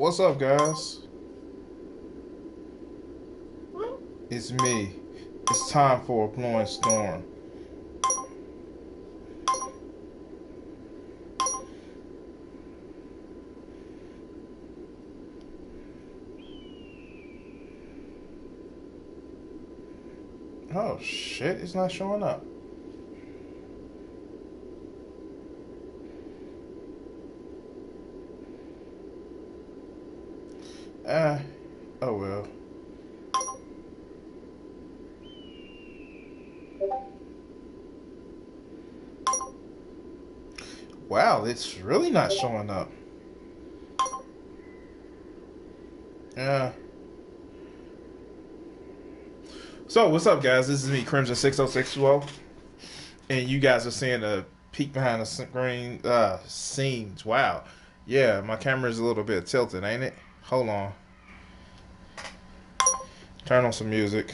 What's up, guys? It's me. It's time for a blowing storm. Oh shit, it's not showing up. Oh well. Wow, it's really not showing up. Yeah. So, what's up, guys? This is me, Crimson6062, and you guys are seeing a peek behind the screen scenes. Wow. Yeah, my camera is a little bit tilted, ain't it? Hold on. Turn on some music.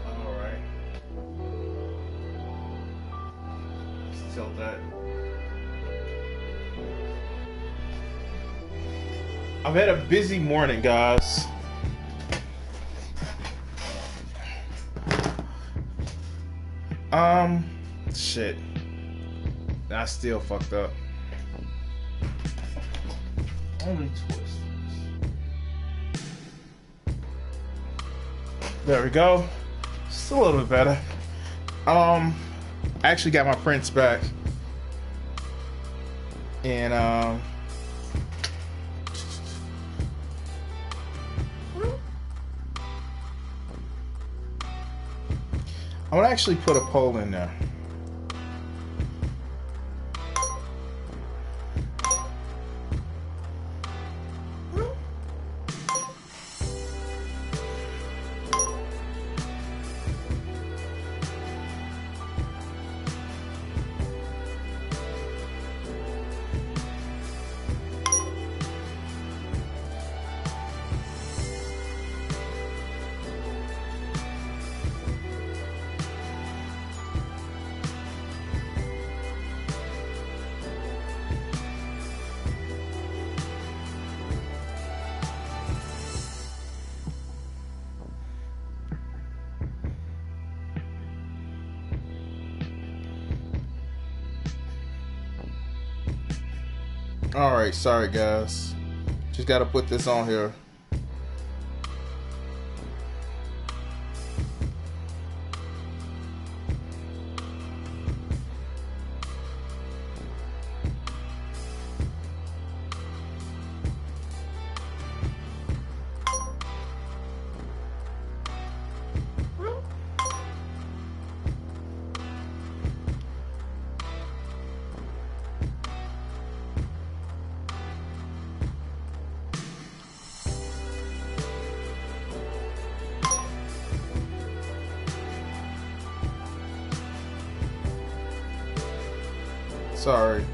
Alright. Let's tilt that. I've had a busy morning, guys. Shit. I still fucked up. Only twist this. There we go. Just a little bit better. I actually got my prints back. And I'm gonna actually put a poll in there. Alright, sorry guys. Just gotta put this on here. Sorry.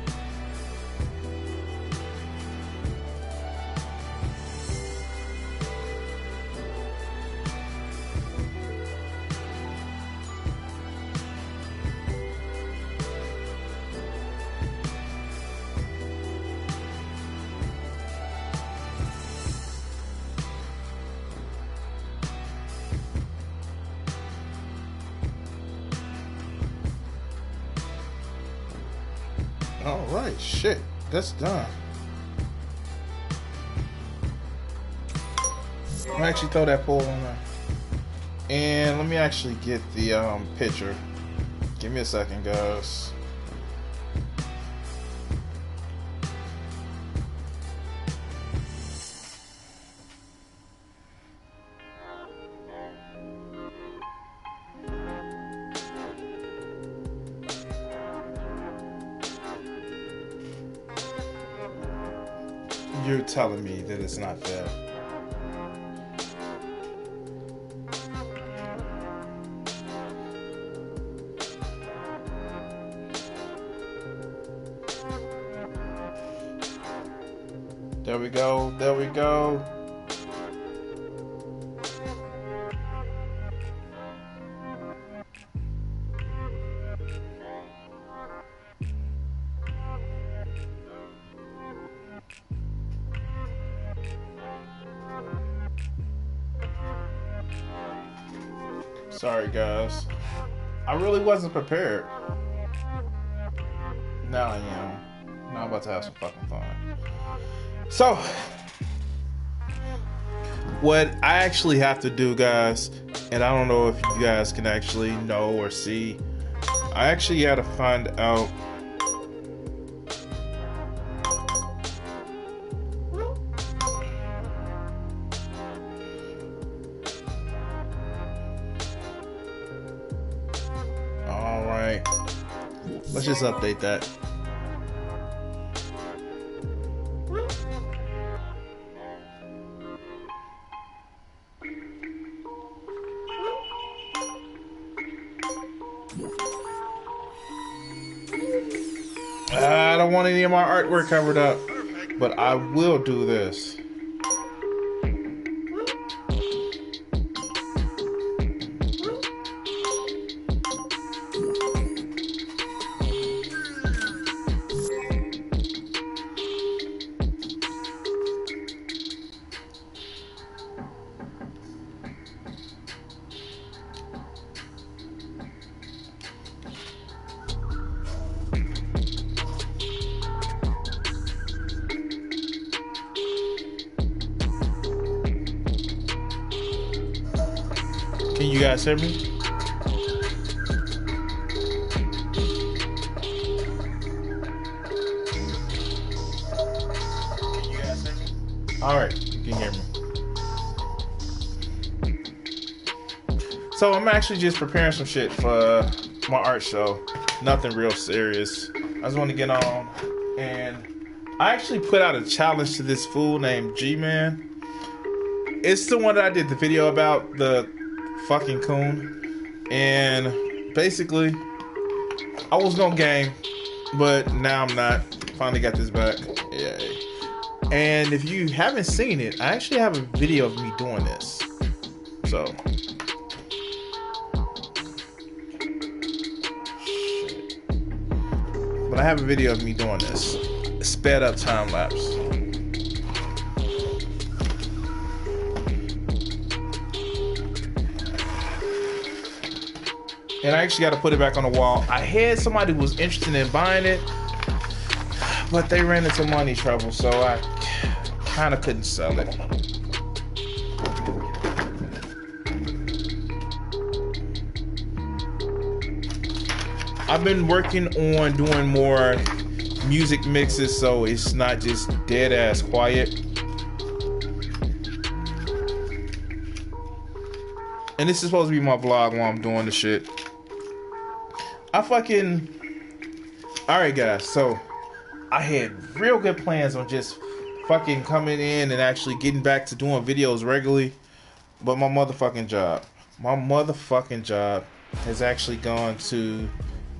Alright, shit. That's done. I'm actually throw that poll on there. And let me actually get the picture. Give me a second, guys. You're telling me that it's not fair. There we go. There we go. Sorry, guys. I really wasn't prepared. Now I am. Now I'm about to have some fucking fun. So, what I actually have to do, guys, and I don't know if you guys can actually know or see, I actually had to find out Alright, let's just update that. I don't want any of my artwork covered up, but I will do this. Can you guys hear me? Alright, you can hear me. So I'm actually just preparing some shit for my art show. Nothing real serious. I just want to get on. And I actually put out a challenge to this fool named G-Man. It's the one that I did the video about, the fucking coon. And basically, I was gonna game, but now I'm not. Finally got this back. Yay. And if you haven't seen it, I actually have a video of me doing this. So. Shit. But I have a video of me doing this. Sped up time lapse. And I actually got to put it back on the wall. I had somebody who was interested in buying it, but they ran into money trouble, so I kind of couldn't sell it. I've been working on doing more music mixes, so it's not just dead ass quiet. And this is supposed to be my vlog while I'm doing the shit. Alright guys, so I had real good plans on just fucking coming in and actually getting back to doing videos regularly. But my motherfucking job has actually gone to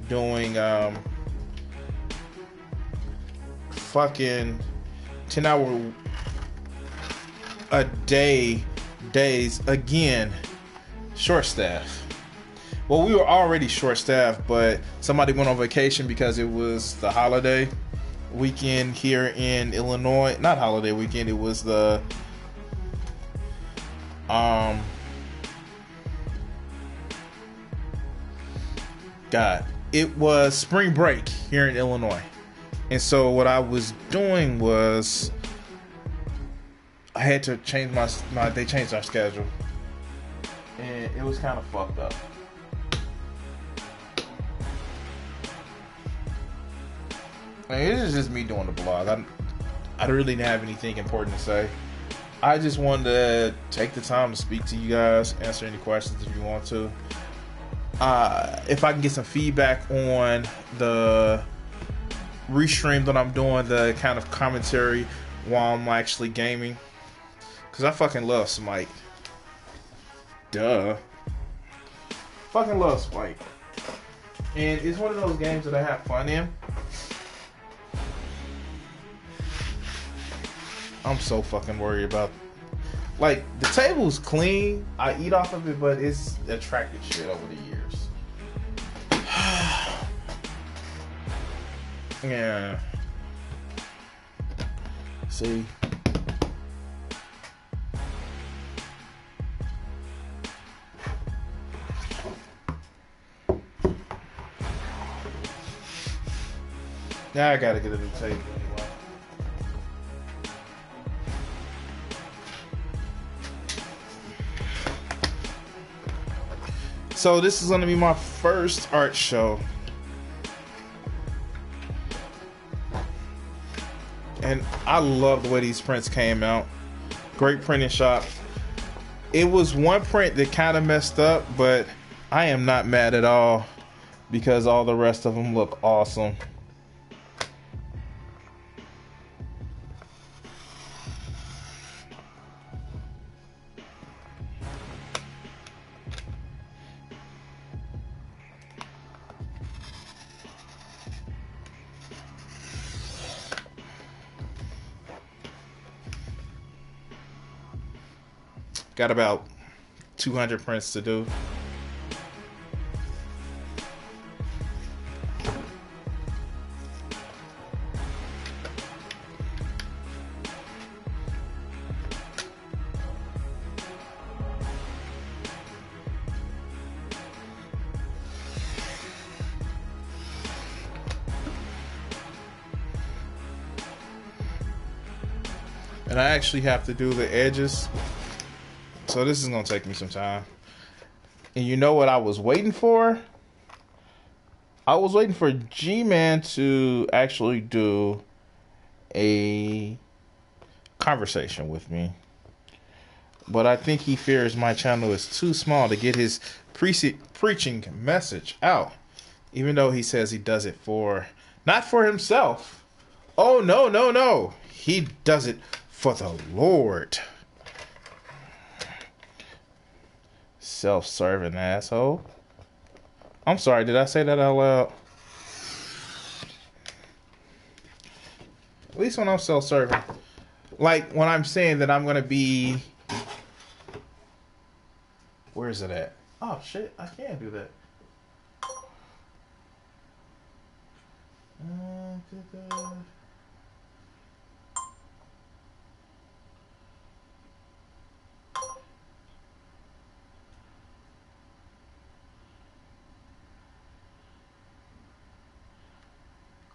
doing fucking 10-hour a day days again. Short staff. Well, we were already short staffed, but somebody went on vacation because it was the holiday weekend here in Illinois. Not holiday weekend, it was the it was spring break here in Illinois. And so what I was doing was I had to change they changed our schedule. And it was kind of fucked up. And this is just me doing the blog. I really didn't have anything important to say. I just wanted to take the time to speak to you guys, answer any questions if you want to. If I can get some feedback on the restream that I'm doing, the kind of commentary while I'm actually gaming. Because I fucking love Smite. Duh. Fucking love Smite. And it's one of those games that I have fun in. I'm so fucking worried about. Like, the table's clean. I eat off of it, but it's attracted shit over the years. Yeah. See? Now I gotta get a new table anyway. So this is gonna be my first art show. And I love the way these prints came out. Great printing shop. It was one print that kind of messed up, but I am not mad at all because all the rest of them look awesome. Got about 200 prints to do. And I actually have to do the edges. So this is going to take me some time. And you know what I was waiting for? I was waiting for G-Man to actually do a conversation with me. But I think he fears my channel is too small to get his preaching message out. Even though he says he does it for, not for himself. Oh, no, no, no. He does it for the Lord. Self-serving asshole. I'm sorry, did I say that out loud? At least when I'm self-serving. Like when I'm saying that I'm gonna be... Where is it at? Oh shit, I can't do that.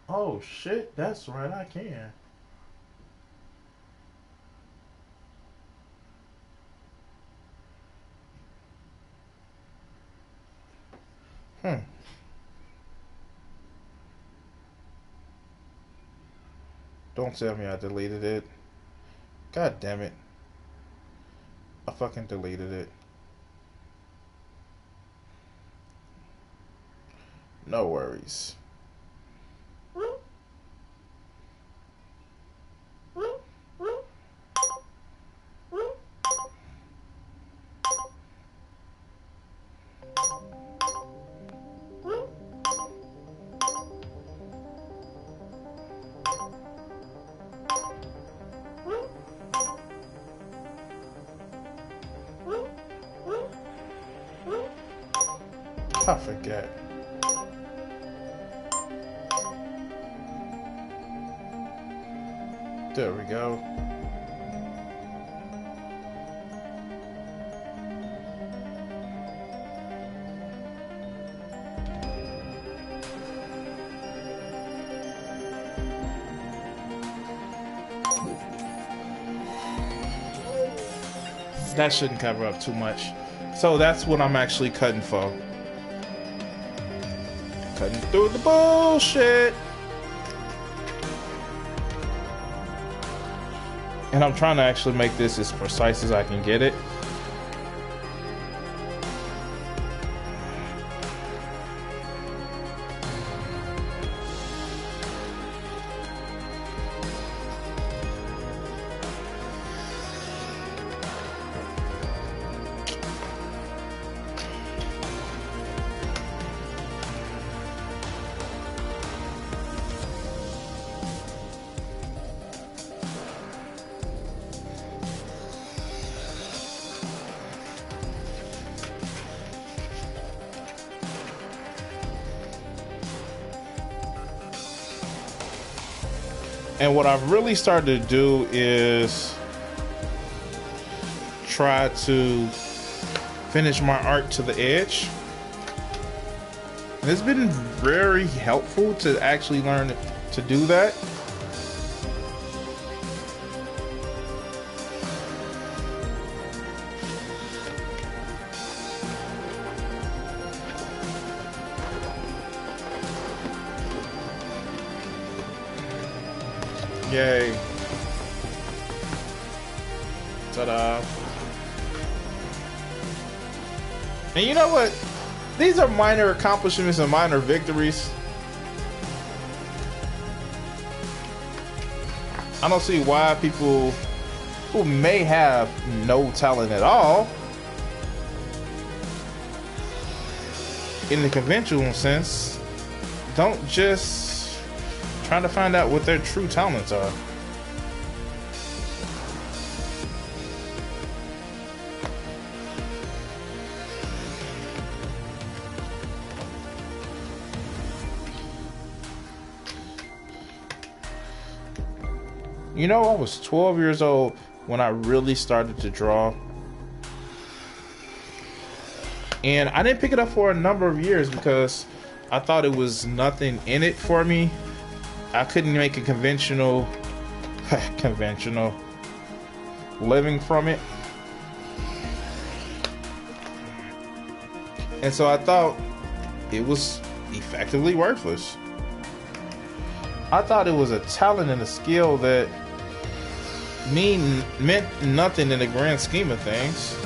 Oh shit, that's right, I can. Don't tell me I deleted it. God damn it. I fucking deleted it. No worries. I forget. There we go. That shouldn't cover up too much. So that's what I'm actually cutting for. Cutting through the bullshit. And I'm trying to actually make this as precise as I can get it. And what I've really started to do is try to finish my art to the edge. And it's been very helpful to actually learn to do that. Yay. Ta-da. And you know what? These are minor accomplishments and minor victories. I don't see why people who may have no talent at all, in the conventional sense, don't just try to find out what their true talents are. You know, I was 12 years old when I really started to draw. And I didn't pick it up for a number of years because I thought it was nothing in it for me. I couldn't make a conventional living from it. And so I thought it was effectively worthless. I thought it was a talent and a skill that meant nothing in the grand scheme of things.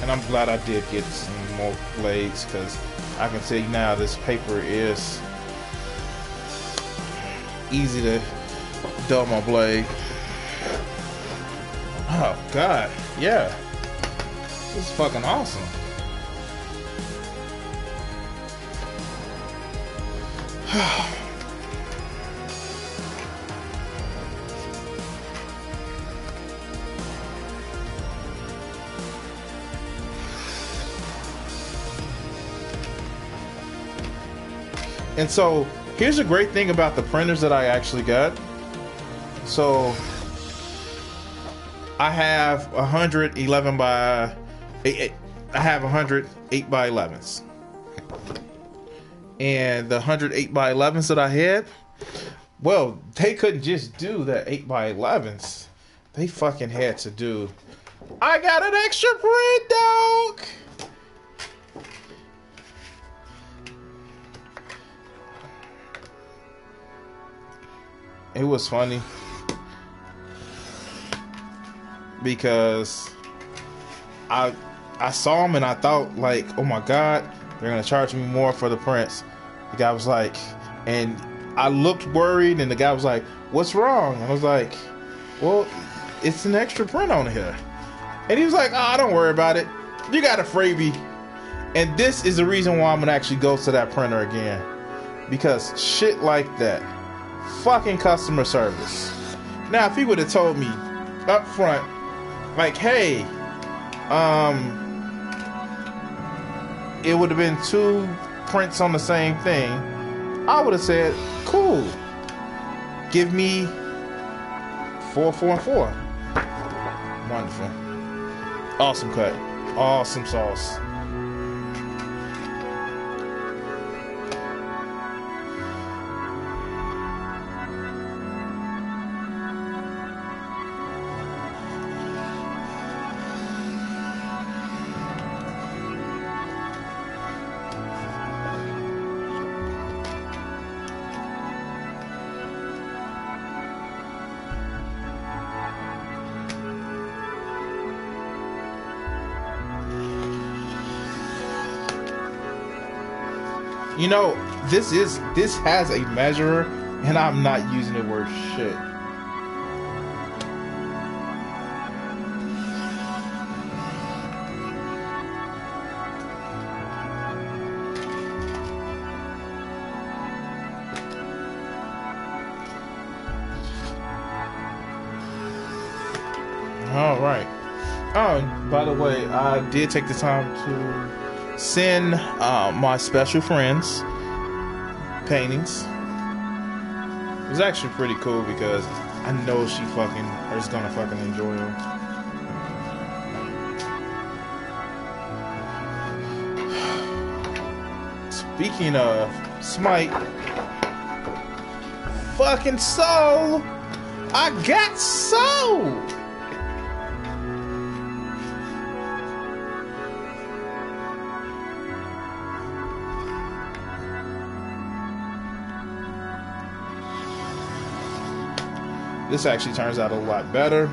And I'm glad I did get some more blades, because I can tell you now this paper is easy to dull my blade. Oh god, yeah, this is fucking awesome. And so here's a great thing about the printers that I actually got. So I have 111 by 8. I have 100 8x11s, and the 108 by 11s that I had, well, they couldn't just do the 8x11s. They fucking had to do, I got an extra print, dog. It was funny because I saw them and I thought, like, oh my god, they're gonna charge me more for the prints. The guy was like, and I looked worried, and the guy was like, what's wrong? I was like, well, it's an extra print on here. And he was like, oh, don't worry about it, you got a freebie. And this is the reason why I'm gonna actually go to that printer again, because shit like that, fucking customer service. Now if he would have told me up front, like, hey, it would have been 2 prints on the same thing, I would have said, cool, give me 4, 4, and 4. Wonderful. Awesome cut. Awesome sauce. You know, this has a measurer, and I'm not using it worth shit. All right. Oh, and by the way, I did take the time to send my special friends paintings. was actually pretty cool because I know she fucking is gonna fucking enjoy them. Speaking of Smite, fucking Soul, I got Soul. This actually turns out a lot better.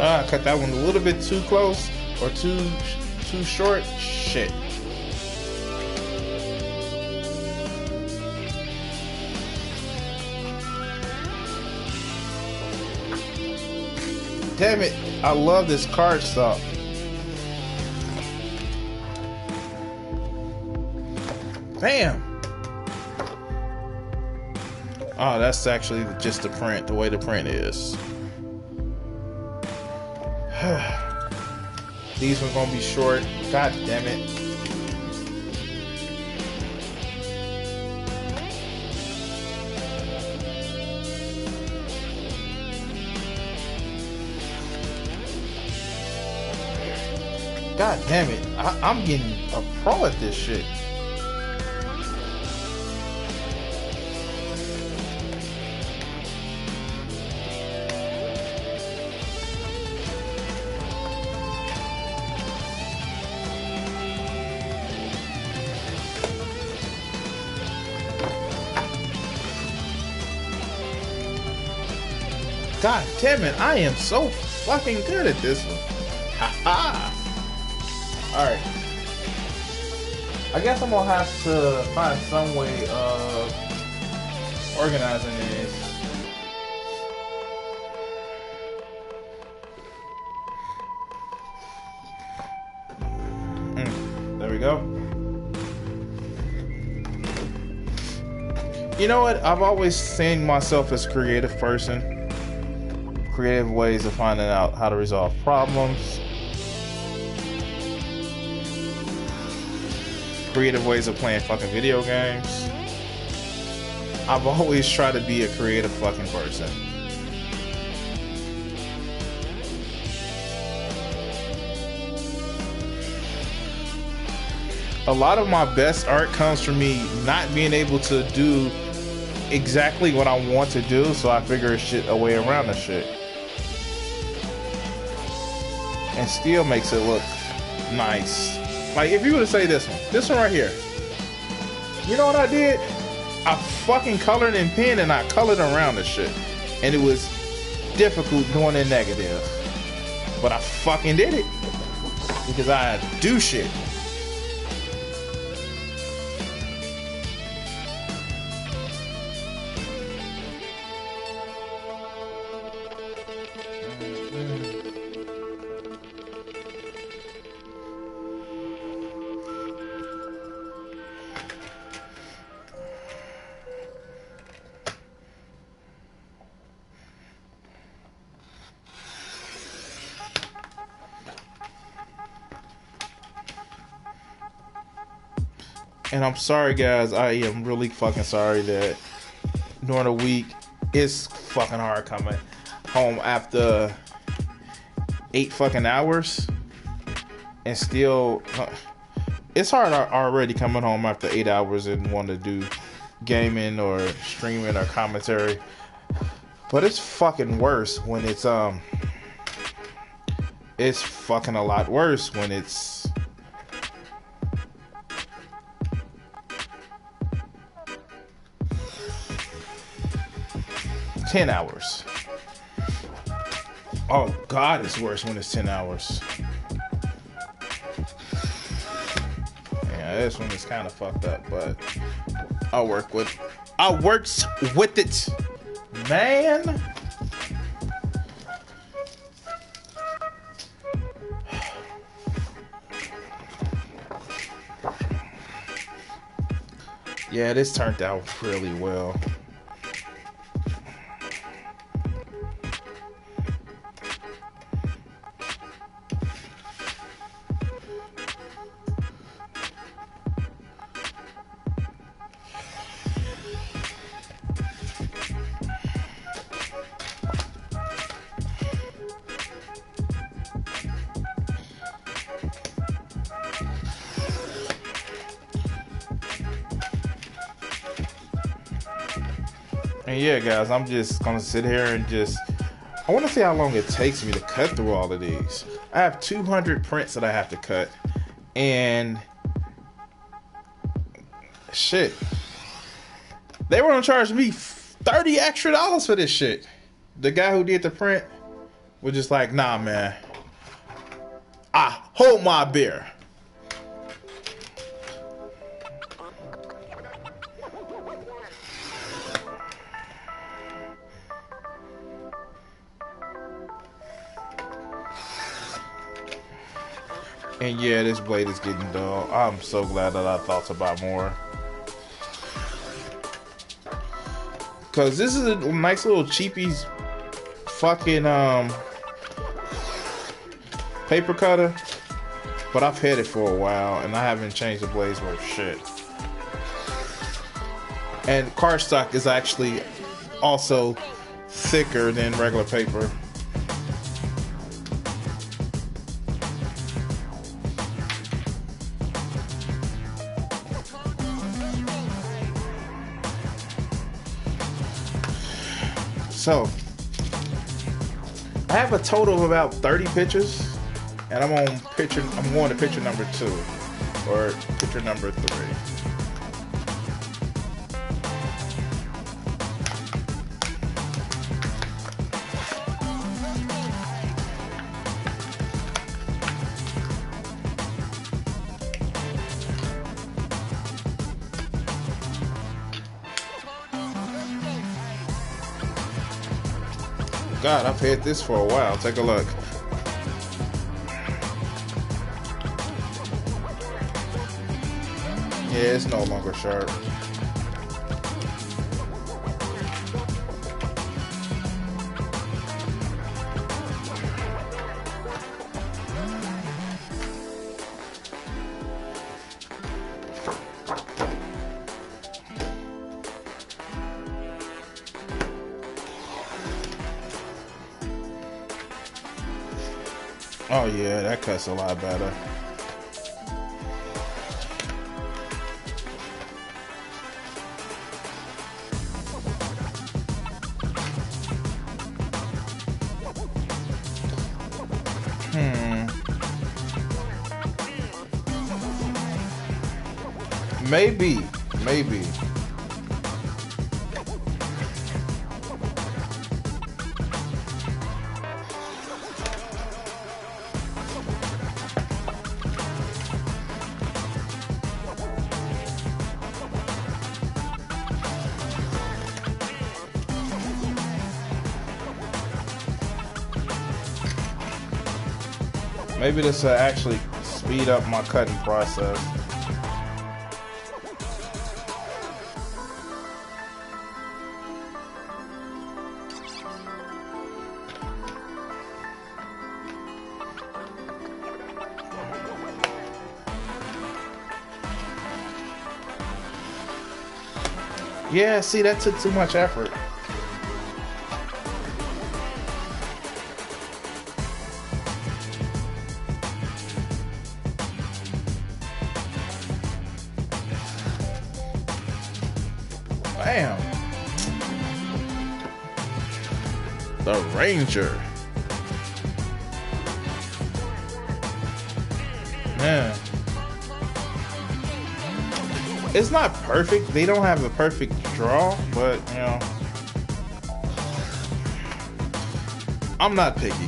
I cut that one a little bit too close or too short. Shit. Damn it. I love this card stock. Damn. Oh, that's actually just the print, the way the print is. These ones gonna be short. God damn it. God damn it. I'm getting a pro at this shit. God damn it, I am so fucking good at this one. Haha. Alright. I guess I'm gonna have to find some way of organizing this. There we go. You know what? I've always seen myself as a creative person. Creative ways of finding out how to resolve problems. Creative ways of playing fucking video games. I've always tried to be a creative fucking person. A lot of my best art comes from me not being able to do exactly what I want to do, so I figure a way around the shit. And still makes it look nice. Like if you were to say this one right here. You know what I did? I fucking colored in pen and I colored around the shit. And it was difficult going in negative. But I fucking did it. Because I do shit. And I'm sorry, guys. I am really fucking sorry that during the week it's fucking hard coming home after 8 fucking hours, and still it's hard already coming home after 8 hours and want to do gaming or streaming or commentary. But it's fucking worse when it's fucking a lot worse when it's 10 hours. Oh God, it's worse when it's 10 hours. Yeah, this one is kind of fucked up, but I'll work with I works with it, man. Yeah, this turned out really well. And yeah, guys, I'm just gonna sit here and I want to see how long it takes me to cut through all of these. I have 200 prints that I have to cut, and shit, they were gonna charge me $30 extra for this shit. The guy who did the print was just like, nah, man, I hold my beer. And yeah, this blade is getting dull. I'm so glad that I thought to buy more. Cause this is a nice little cheapy fucking paper cutter. But I've had it for a while and I haven't changed the blades worth shit. And cardstock is actually also thicker than regular paper. So, I have a total of about 30 pictures, and I'm going to picture number 2, or picture number 3. God, I've had this for a while. Take a look. Yeah, it's no longer sharp. Oh yeah, that cuts a lot better. Maybe. Maybe this will actually speed up my cutting process. Yeah, see, that took too much effort. Bam. The Ranger. Man. It's not perfect. They don't have a perfect draw, but, you know, I'm not picky.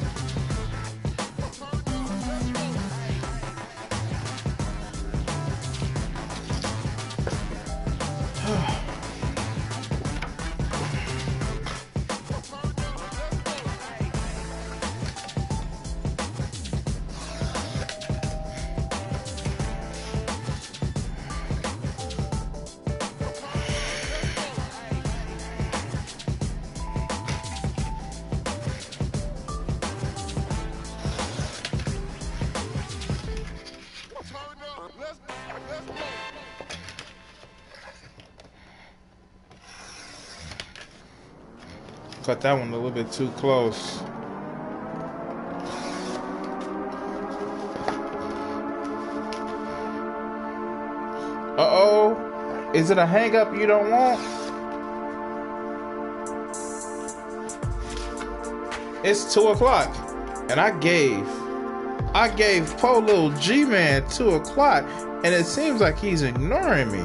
Cut that one a little bit too close. Uh-oh. Is it a hang up you don't want? It's 2 o'clock. And I gave poor little G-Man 2 o'clock. And it seems like he's ignoring me.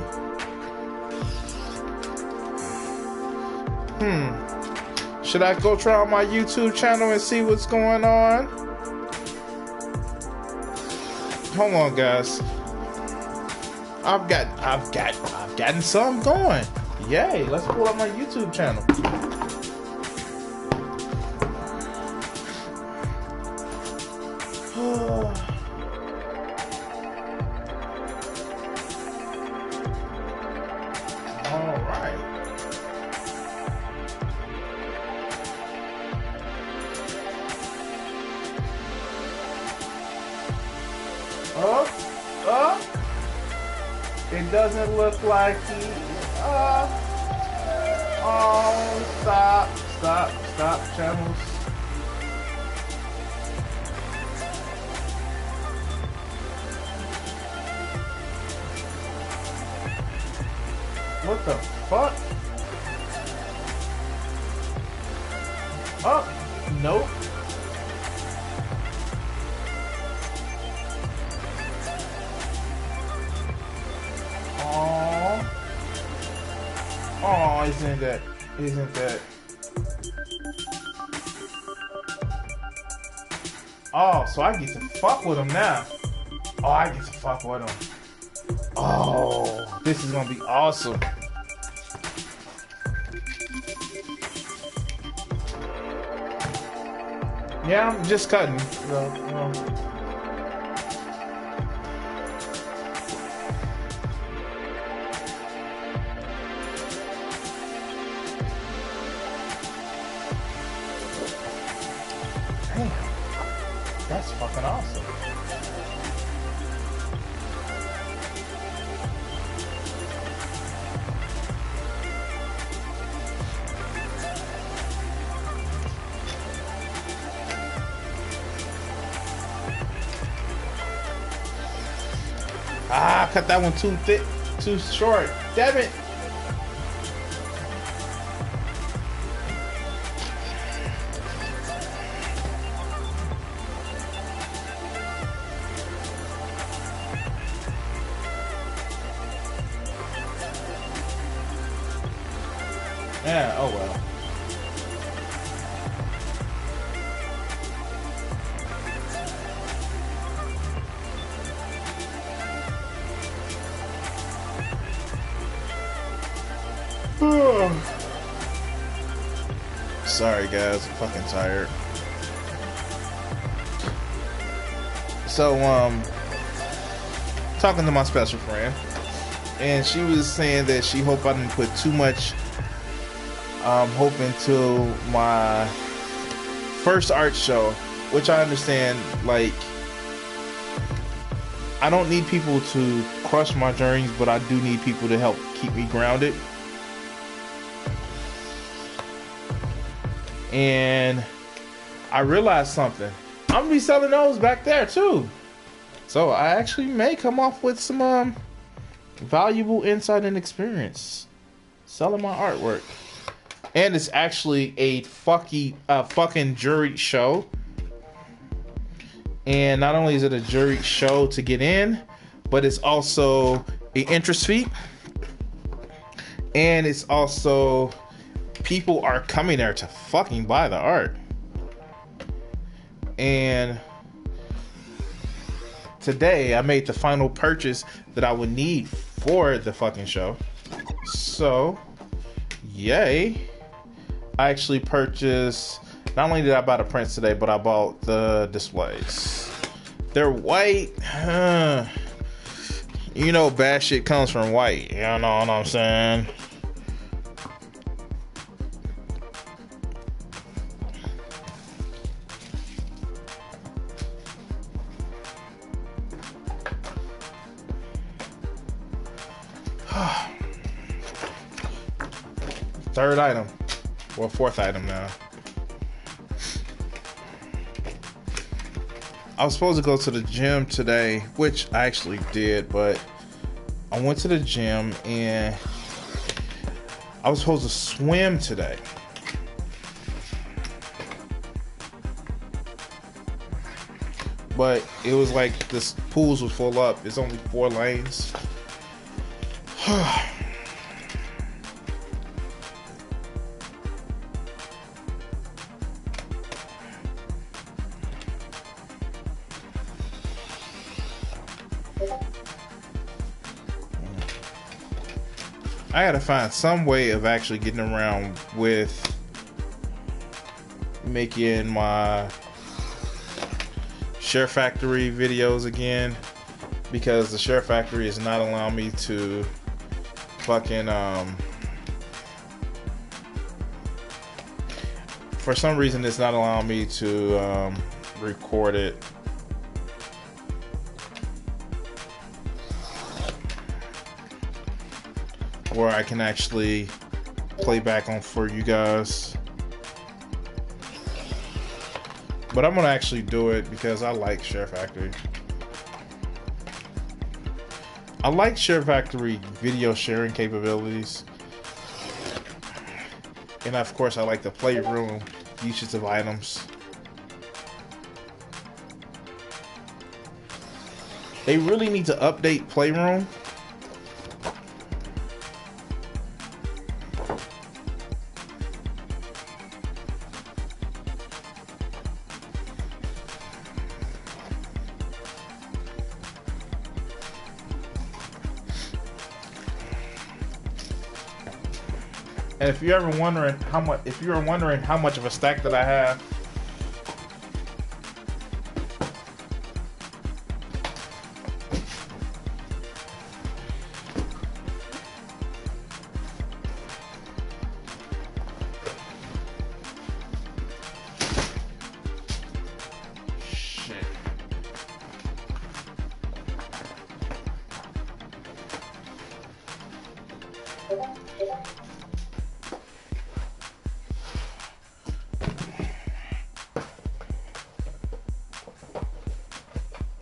Should I go try on my YouTube channel and see what's going on? Hold on, guys. I've gotten something going. Yay! Let's pull up my YouTube channel. All right. It doesn't look like he. Oh, stop, channels. What the fuck? Oh, nope. Oh, isn't that? Oh, so I get to fuck with him now. Oh, I get to fuck with him. Oh, this is gonna be awesome. Yeah, I'm just cutting. Damn, that's fucking awesome. Ah, cut that one too thick, too short. Damn it. Yeah, oh well. Sorry guys, I'm fucking tired. So, talking to my special friend, and she was saying that she hoped I didn't put too much hope into my first art show, which I understand, like, I don't need people to crush my dreams, but I do need people to help keep me grounded. And I realized something. I'm gonna be selling those back there too. So I actually may come off with some valuable insight and experience selling my artwork. And it's actually a fucking jury show. And not only is it a jury show to get in, but it's also an interest fee. And it's also, people are coming there to fucking buy the art. And today I made the final purchase that I would need for the fucking show. So, yay. I actually purchased, not only did I buy the prints today, but I bought the displays. They're white. You know, bad shit comes from white. You know what I'm saying? Third item. Well, fourth item now. I was supposed to go to the gym today, which I actually did, but I went to the gym and I was supposed to swim today. But it was like this pools was full up. It's only 4 lanes. I gotta find some way of actually getting around with making my Share Factory videos again, because the Share Factory is not allowing me to fucking for some reason it's not allowing me to record it. Where I can actually play back on for you guys. But I'm gonna actually do it because I like Share Factory. I like Share Factory video sharing capabilities. And of course I like the playroom usage of items. They really need to update playroom. And if you're wondering how much of a stack that I have, shit.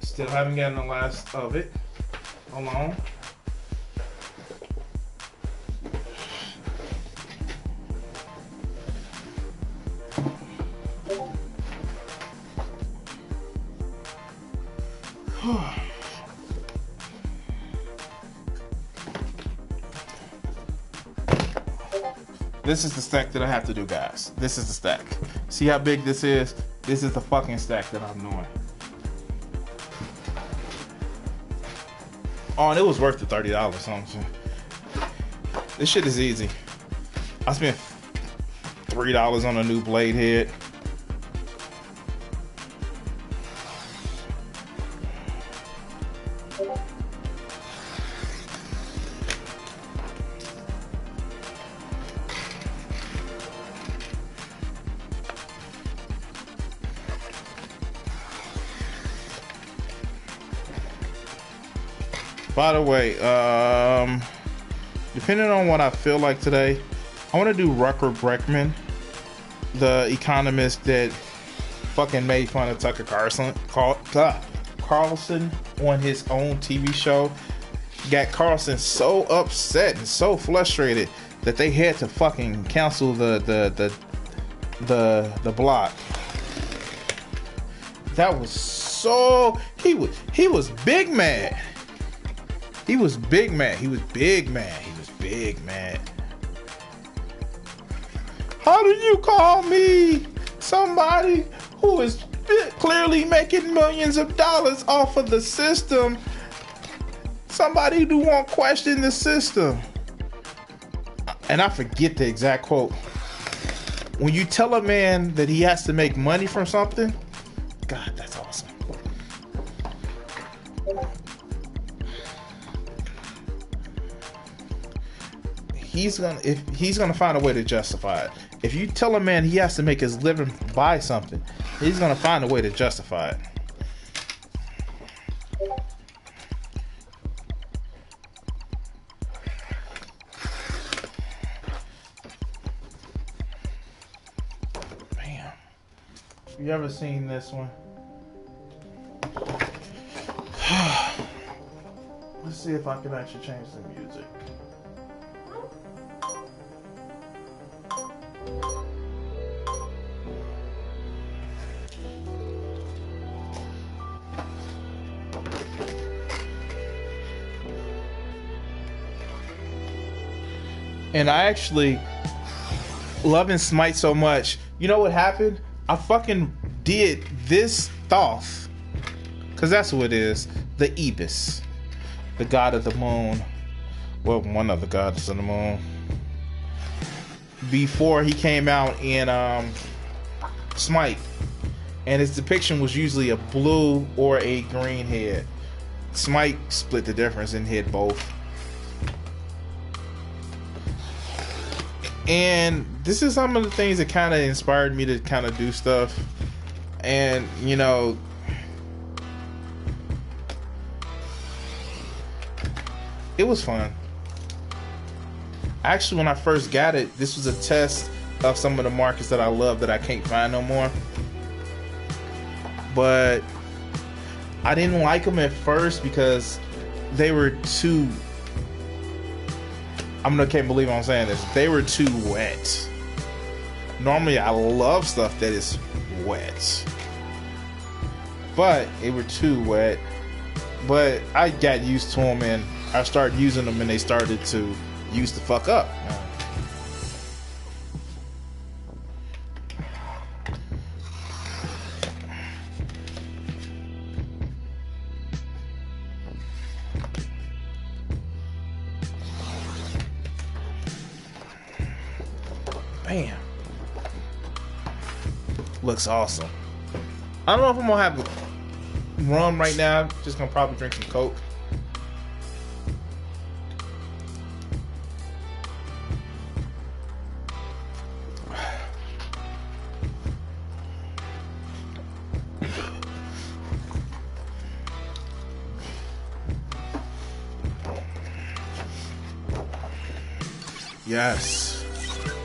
Still haven't gotten the last of it. Hold on. This is the stack that I have to do, guys. This is the stack. See how big this is? This is the fucking stack that I'm doing. Oh, and it was worth the $30 something. This shit is easy. I spent $3 on a new blade head. By the way, depending on what I feel like today, I want to do Rucker Bregman, the economist that fucking made fun of Tucker Carlson on his own TV show. Got Carlson so upset and so frustrated that they had to fucking cancel the block. That was so he was big mad. He was big mad. He was big mad. He was big mad. How do you call me somebody who is clearly making millions of dollars off of the system? Somebody who won't question the system. And I forget the exact quote. When you tell a man that he has to make money from something, God, that's awesome. He's gonna find a way to justify it. If you tell a man he has to make his living by something, he's gonna find a way to justify it. You ever seen this one? Let's see if I can actually change the music. And I actually loving Smite so much. You know what happened? I fucking did this Thoth. Because that's what it is. The Ibis. The god of the moon. Well, one of the gods of the moon. Before he came out in Smite. And his depiction was usually a blue or a green head. Smite split the difference and hit both. And this is some of the things that kind of inspired me to kind of do stuff. And, you know, it was fun. Actually, when I first got it, this was a test of some of the markers that I love that I can't find no more. But I didn't like them at first because they were too... can't believe I'm saying this. They were too wet. Normally, I love stuff that is wet. But they were too wet. But I got used to them and I started using them and they started to use the fuck up. Bam. Looks awesome. I don't know if I'm gonna have rum right now. Just gonna probably drink some Coke. Yes.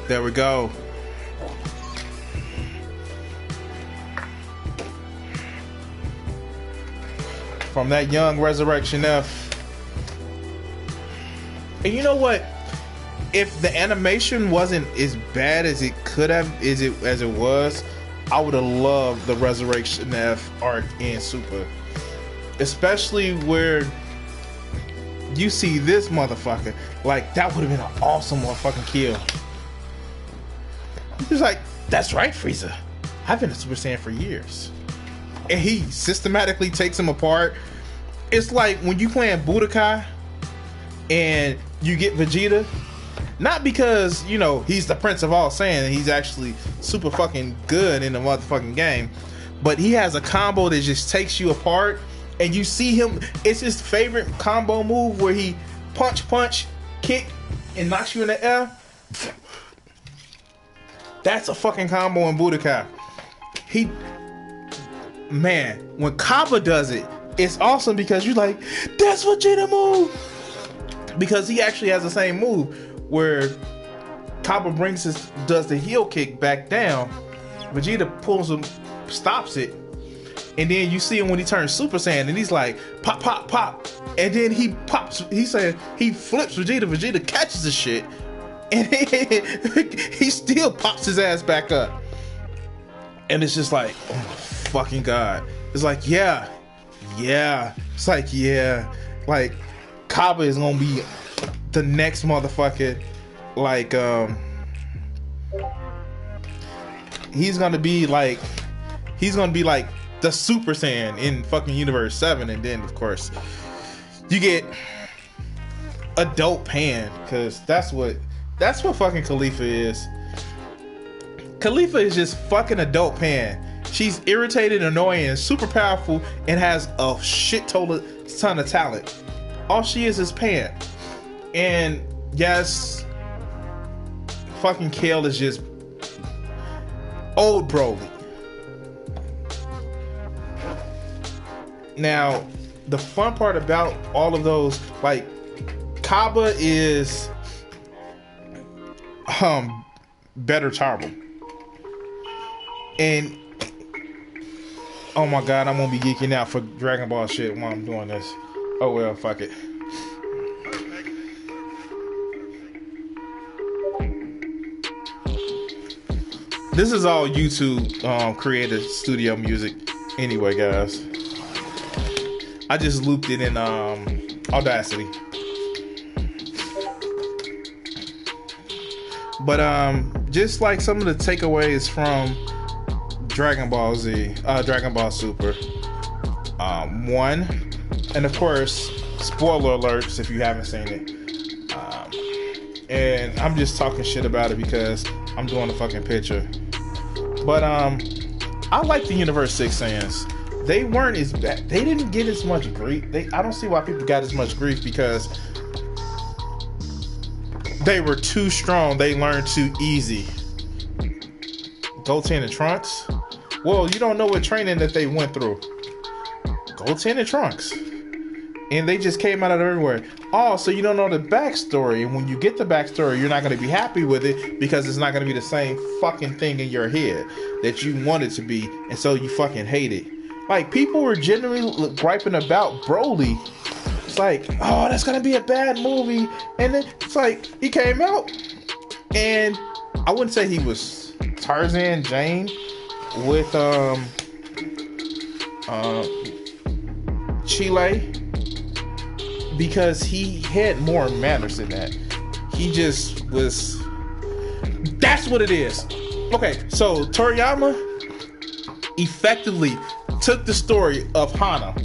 There we go. From that young Resurrection F. And you know what? If the animation wasn't as bad as it could have, as it was, I would have loved the Resurrection F arc in Super. Especially where you see this motherfucker. Like, that would have been an awesome motherfucking kill. He's like, that's right, Frieza. I've been a Super Saiyan for years. And he systematically takes him apart. It's like when you playing Budokai and you get Vegeta. Not because, you know, he's the Prince of All Saiyan and he's actually super fucking good in the motherfucking game. But he has a combo that just takes you apart. And you see him, it's his favorite combo move where he punch, kick, and knocks you in the air. That's a fucking combo in Budokai. Man, when Kaba does it, it's awesome because you're like, that's Vegeta move! Because he actually has the same move where Kaba does the heel kick back down. Vegeta pulls him, stops it. And then you see him when he turns Super Saiyan and he's like, pop, pop, pop. And then he pops, he flips Vegeta. Vegeta catches the shit. And he still pops his ass back up. And it's just like, oh my fucking God. It's like, yeah. It's like, yeah. Like, Kaba is gonna be the next motherfucker. Like, he's gonna be like the Super Saiyan in fucking Universe 7. And then, of course, you get Adult Pan, because that's what fucking Khalifa is. Khalifa is just fucking Adult Pan. She's irritated, annoying, super powerful, and has a shit ton of talent. All she is Pan. And yes, fucking Kale is just old Broly. Now, the fun part about all of those, like, Kaba is better Tarble. And Oh my god, I'm gonna be geeking out for Dragon Ball shit while I'm doing this. Oh well, fuck it. This is all YouTube created studio music anyway, guys. I just looped it in Audacity. But just like some of the takeaways from Dragon Ball Z, Dragon Ball Super. One, and of course, spoiler alerts if you haven't seen it. And I'm just talking shit about it because I'm doing a fucking picture. But I like the Universe 6 Saiyans. They weren't as bad. They didn't get as much grief. I don't see why people got as much grief because they were too strong. They learned too easy. Goten and Trunks? Well, you don't know what training that they went through. Goten and Trunks. And they just came out of everywhere. Oh, so you don't know the backstory. And when you get the backstory, you're not going to be happy with it because it's not going to be the same fucking thing in your head that you want it to be. And so you fucking hate it. Like, people were genuinely griping about Broly. It's like, oh, that's going to be a bad movie. And then it's like, he came out. And I wouldn't say he was Tarzan Jane with Chile. Because he had more manners than that. He just was... That's what it is. Okay, so Toriyama effectively took the story of Hana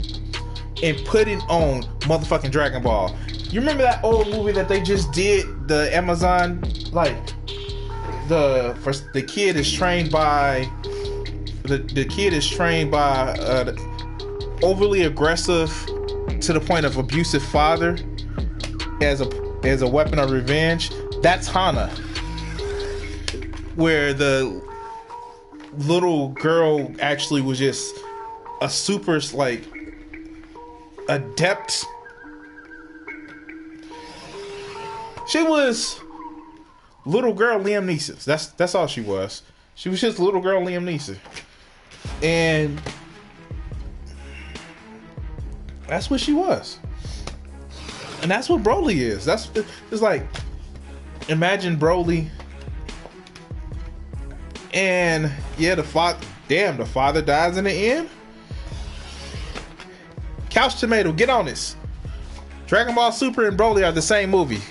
and put it on motherfucking Dragon Ball. You remember that old movie that they just did? The Amazon... Like... The kid is trained by... The kid is trained by... overly aggressive... to the point of abusive father as a weapon of revenge. That's Hana, where the little girl actually was just a super like adept. She was little girl Liam Neeson. That's all she was. She was just little girl Liam Neeson, and that's what she was. And that's what Broly is. It's like, imagine Broly. And yeah, the father dies in the end. Couch Tomato, get on this. Dragon Ball Super and Broly are the same movie.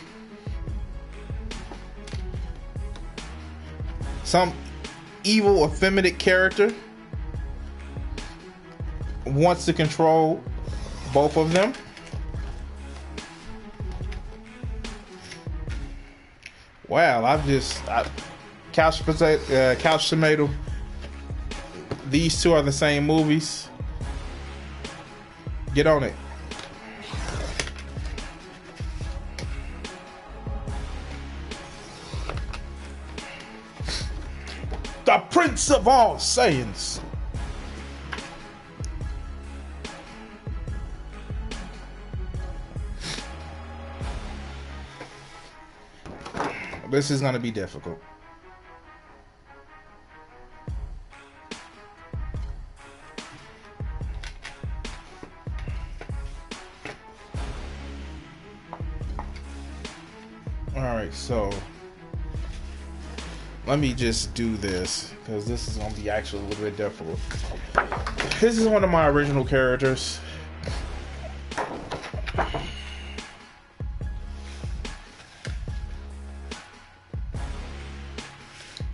Some evil, effeminate character wants to control both of them. Wow, Couch Tomato. These two are the same movies. Get on it. The Prince of all Saiyans. This is going to be difficult. Alright, so let me just do this because this is going to be actually a little bit difficult. This is one of my original characters.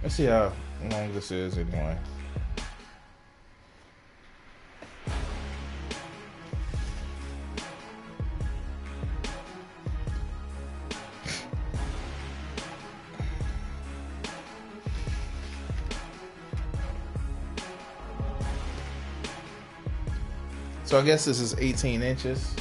Let's see how long this is anyway. So I guess this is 18 inches.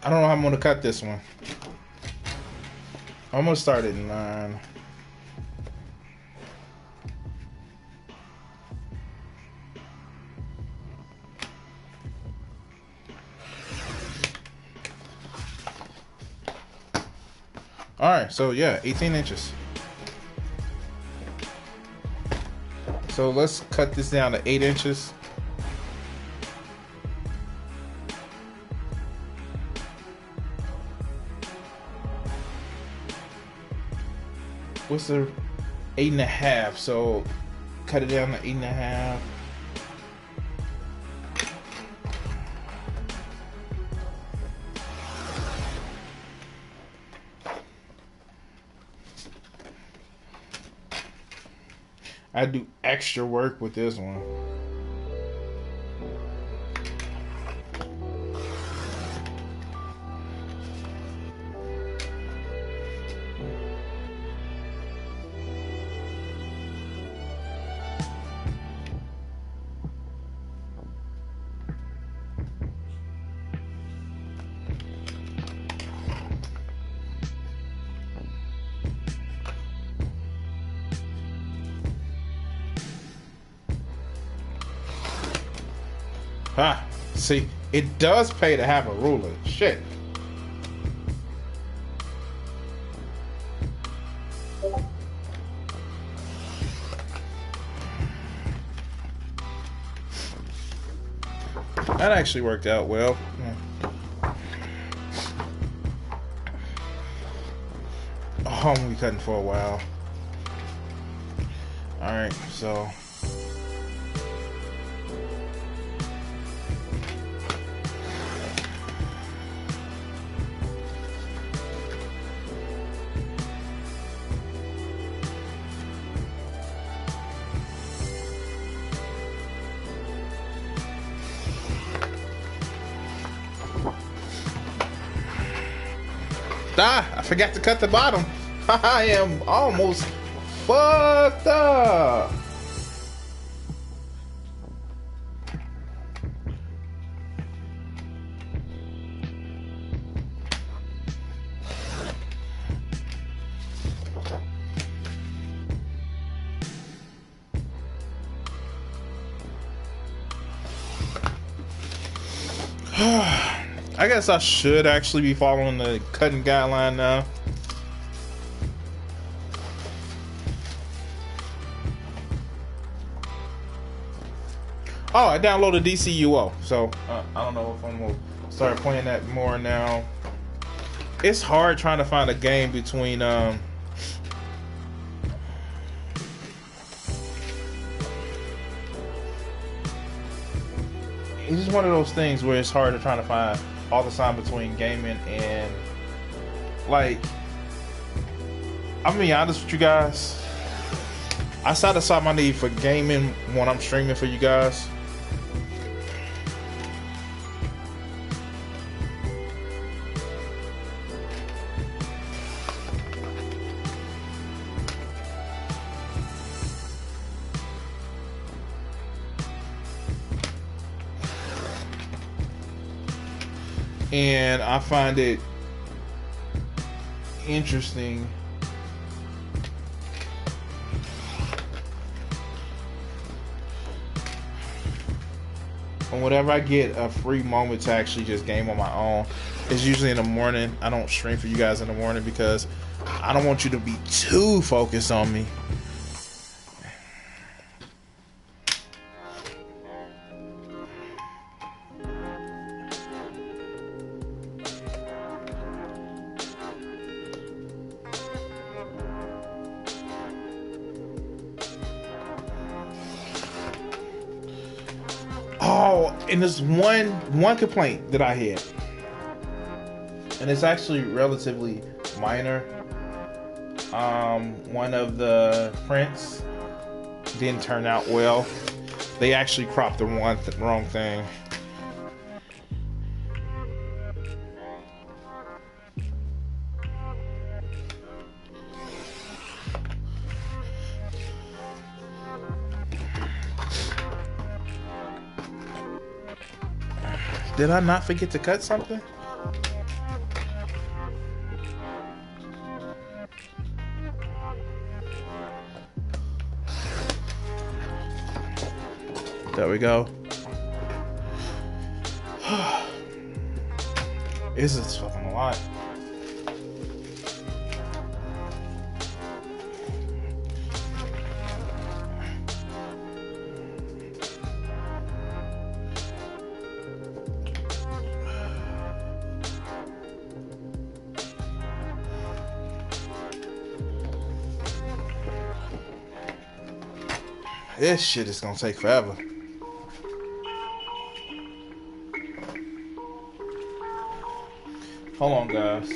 I don't know how I'm going to cut this one. I'm going to start at 9. Alright, so yeah, 18 inches. So let's cut this down to 8 inches. What's the 8.5? So cut it down to 8.5. I do extra work with this one. Ah, see, it does pay to have a ruler. Shit. That actually worked out well. Oh, I'm gonna be cutting for a while. Alright, so I forgot to cut the bottom. I am almost fucked up. I guess I should actually be following the cutting guideline now. Oh, I downloaded DCUO, so I don't know if I'm gonna start playing that more now. It's hard trying to find a game between it's just one of those things where it's hard to try to find all the time between gaming and, like, I'm gonna be honest with you guys, I satisfy my need for gaming when I'm streaming for you guys. And I find it interesting and whenever I get a free moment to actually just game on my own, it's usually in the morning. I don't stream for you guys in the morning because I don't want you to be too focused on me. Oh, and there's one complaint that I had, and it's actually relatively minor. One of the prints didn't turn out well. They actually cropped the wrong thing. Did I not forget to cut something? There we go. This is fucking a lot. This shit is gonna take forever. Hold on, guys.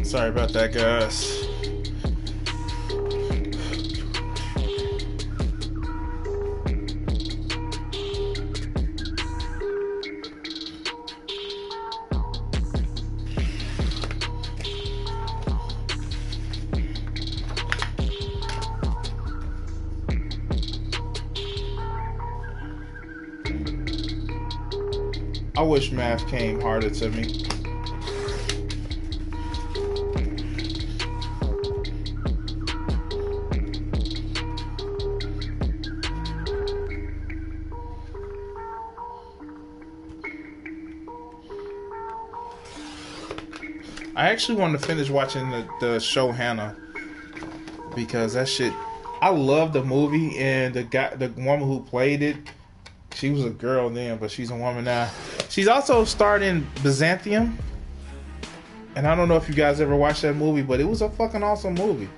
Sorry about that, guys. I wish math came harder to me. I actually wanted to finish watching the show Hannah because that shit. I love the movie, and the woman who played it, she was a girl then, but she's a woman now. She's also starred in Byzantium, and I don't know if you guys ever watched that movie, but it was a fucking awesome movie.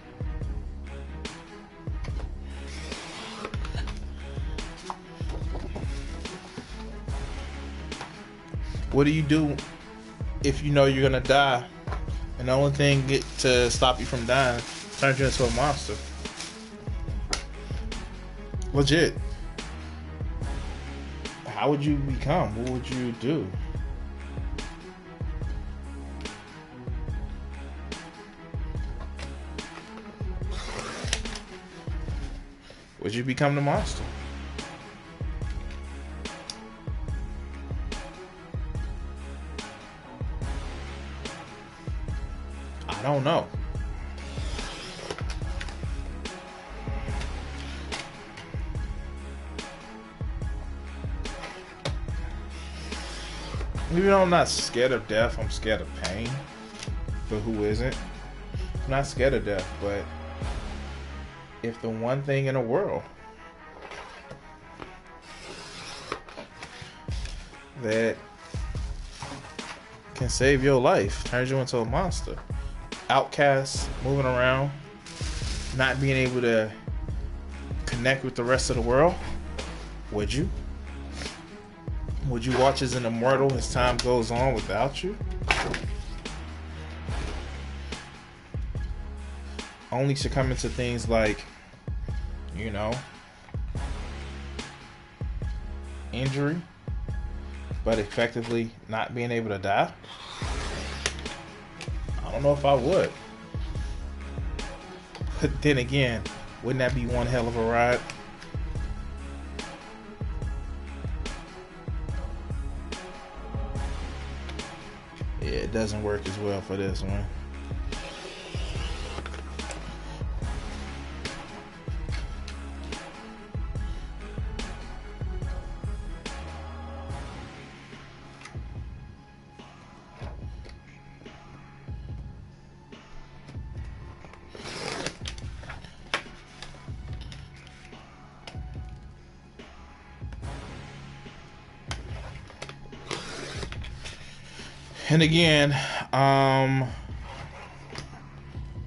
What do you do if you know you're gonna die, and the only thing to stop you from dying turns you into a monster? Legit. How would you become? What would you do? Would you become the monster? I don't know. Even though I'm not scared of death, I'm scared of pain. But who isn't? I'm not scared of death, but if the one thing in the world that can save your life turns you into a monster, outcast, moving around, not being able to connect with the rest of the world, would you? Would you watch as an immortal as time goes on without you? Only succumbing to things like, you know, injury, but effectively not being able to die? I don't know if I would. But then again, wouldn't that be one hell of a ride? Yeah, it doesn't work as well for this one. And again,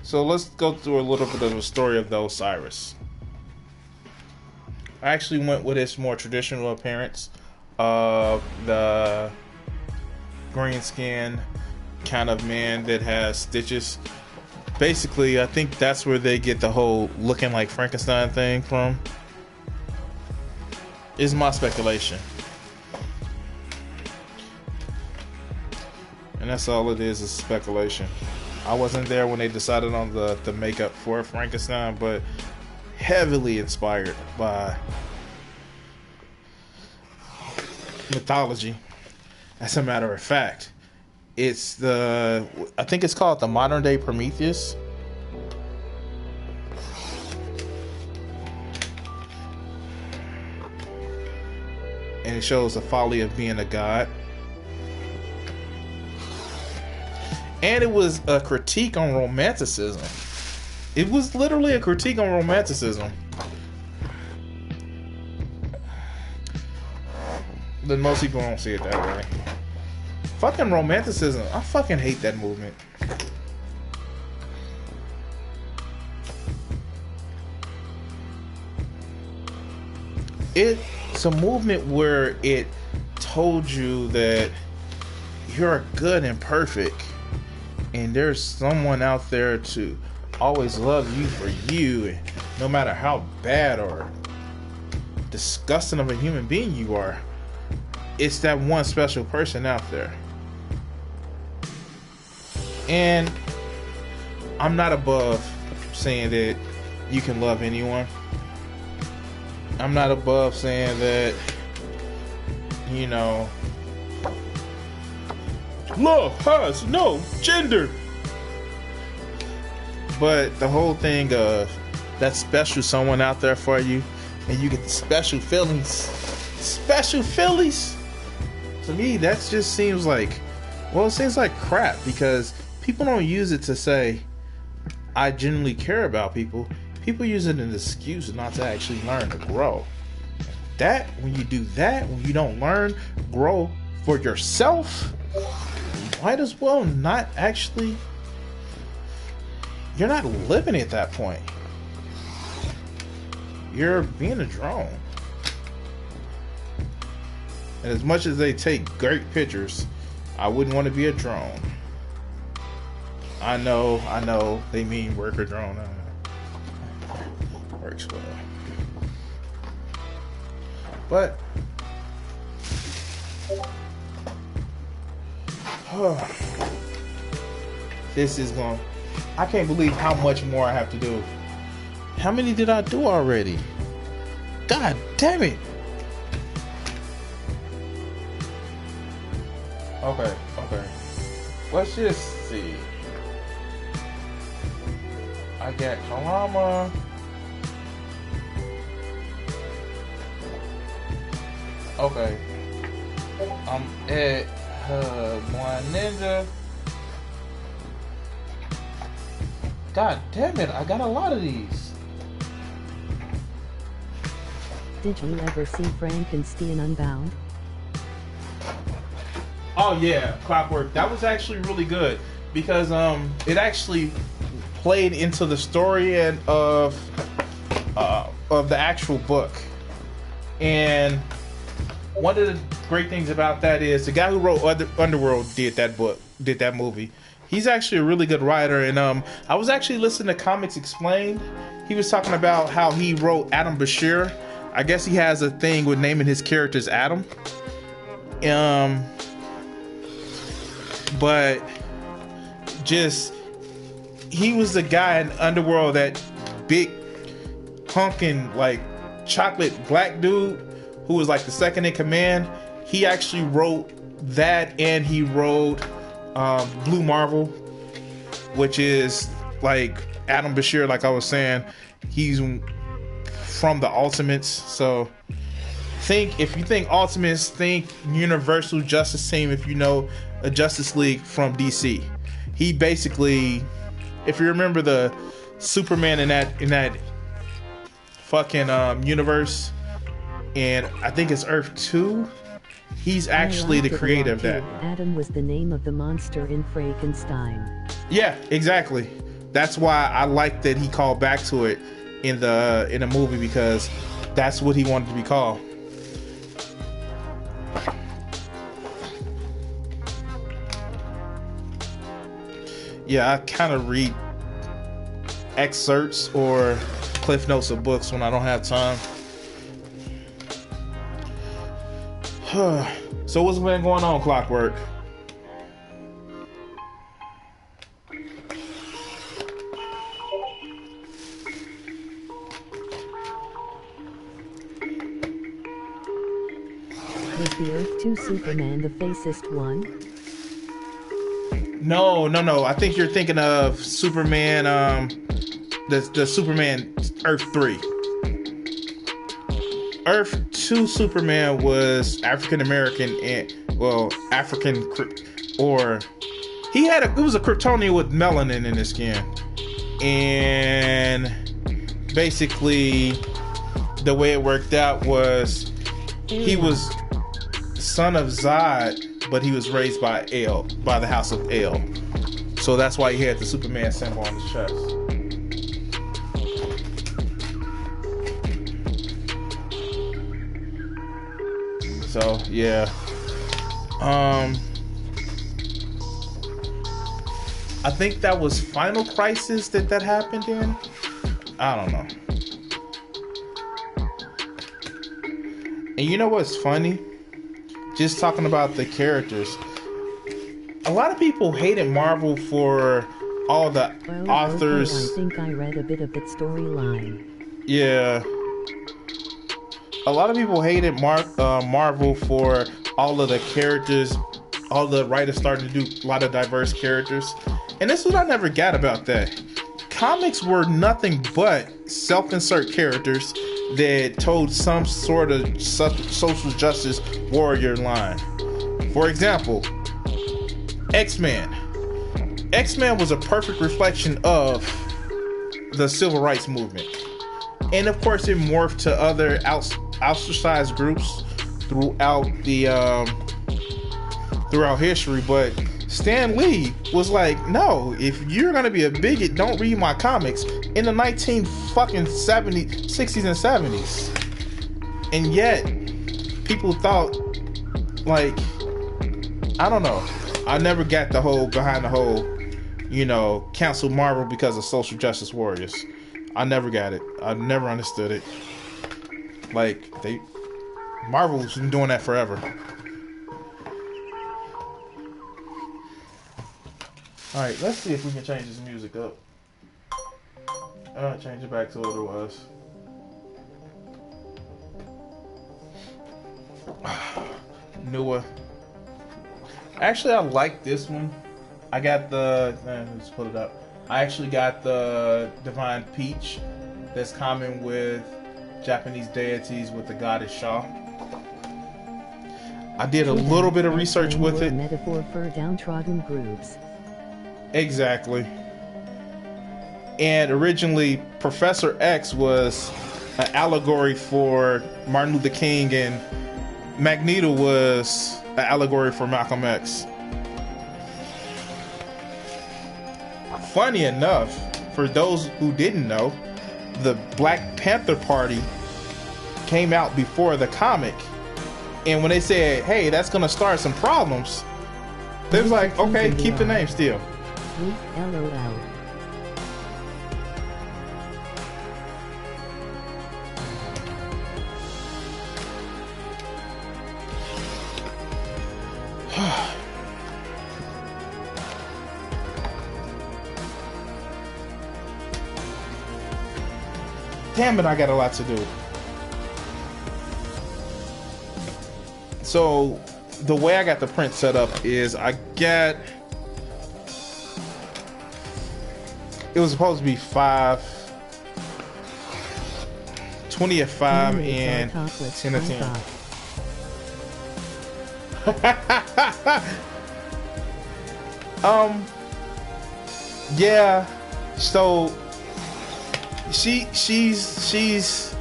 so let's go through a little bit of the story of the Osiris. I actually went with its more traditional appearance of the green skin kind of man that has stitches. Basically, I think that's where they get the whole looking like Frankenstein thing from. Is my speculation. And that's all it is speculation. I wasn't there when they decided on the makeup for Frankenstein, but heavily inspired by mythology. As a matter of fact, I think it's called the modern day Prometheus. And it shows the folly of being a god. And it was a critique on romanticism. It was literally a critique on romanticism. But most people don't see it that way. Fucking romanticism. I fucking hate that movement. It's a movement where it told you that you're good and perfect, and there's someone out there to always love you for you, and no matter how bad or disgusting of a human being you are, it's that one special person out there. And I'm not above saying that you can love anyone. I'm not above saying that, you know, love has no gender. But the whole thing of that special someone out there for you, and you get the special feelings, to me, that just seems like, well, it seems like crap, because people don't use it to say, I genuinely care about people. People use it as an excuse not to actually learn to grow. When you do that, when you don't learn, grow for yourself, you might as well not actually, you're not living at that point. You're being a drone. And as much as they take great pictures, I wouldn't want to be a drone. I know, they mean worker drone. Works well. But this is going, I can't believe how much more I have to do. How many did I do already? God damn it. Okay. Let's just see. I got Kalama. Okay. I'm at one ninja. God damn it, I got a lot of these. Did you ever see Frankenstein Unbound? Oh yeah, Clockwork. That was actually really good because it actually played into the story and of the actual book. And one of the great things about that is the guy who wrote Underworld did that movie. He's actually a really good writer, and I was actually listening to Comics Explained. He was talking about how he wrote Adam Bashir. I guess he has a thing with naming his characters Adam. But just, he was the guy in Underworld, that big honking like chocolate black dude who was like the second in command. He actually wrote that, and he wrote Blue Marvel, which is like Adam Bashir, like I was saying. He's from the Ultimates. So if you think Ultimates, think Universal Justice Team, if you know a Justice League from DC. He basically, if you remember the Superman in that fucking universe, and I think it's Earth 2, He's actually the creator of that. Adam was the name of the monster in Frankenstein. Yeah, exactly. That's why I like that he called back to it in the movie, because that's what he wanted to be called. Yeah, I kind of read excerpts or cliff notes of books when I don't have time. So what's been going on, Clockwork? Was the Earth 2 Superman the facest one? No. I think you're thinking of Superman, the Superman Earth 3. Earth 2 Superman was African American and, well, African, or it was a Kryptonian with melanin in his skin. And basically the way it worked out was he was son of Zod, but he was raised by the house of El. So that's why he had the Superman symbol on his chest. So yeah, I think that was Final Crisis that happened in. I don't know. And you know what's funny? Just talking about the characters, a lot of people hated Marvel for all the authors. I think I read a bit of its storyline. Yeah. A lot of people hated Marvel for all of the characters, all the writers starting to do a lot of diverse characters. And this is what I never got about that. Comics were nothing but self-insert characters that told some sort of social justice warrior line. For example, X-Men. X-Men was a perfect reflection of the civil rights movement. And of course it morphed to other ostracized groups throughout history, but Stan Lee was like, no, if you're gonna be a bigot, don't read my comics, in the 60s and 70s. And yet people thought, like, I don't know, I never got behind the whole, cancel Marvel because of social justice warriors. I never got it. I never understood it. Like, Marvel's been doing that forever. Alright, let's see if we can change this music up. Change it back to what it was. Newer. Actually, I like this one. I got let's put it up. I actually got the Divine Peach that's common with Japanese deities with the goddess Shaw. I did a little bit of research with it. Metaphor for downtrodden groups. Exactly. And originally, Professor X was an allegory for Martin Luther King, and Magneto was an allegory for Malcolm X. Funny enough, for those who didn't know, the Black Panther Party came out before the comic, and when they said, hey, that's gonna start some problems, they was like, okay, keep the name still. LOL. Damn it, I got a lot to do. So the way I got the print set up is it was supposed to be 20 at 5 and 10 at 10. Yeah, so she's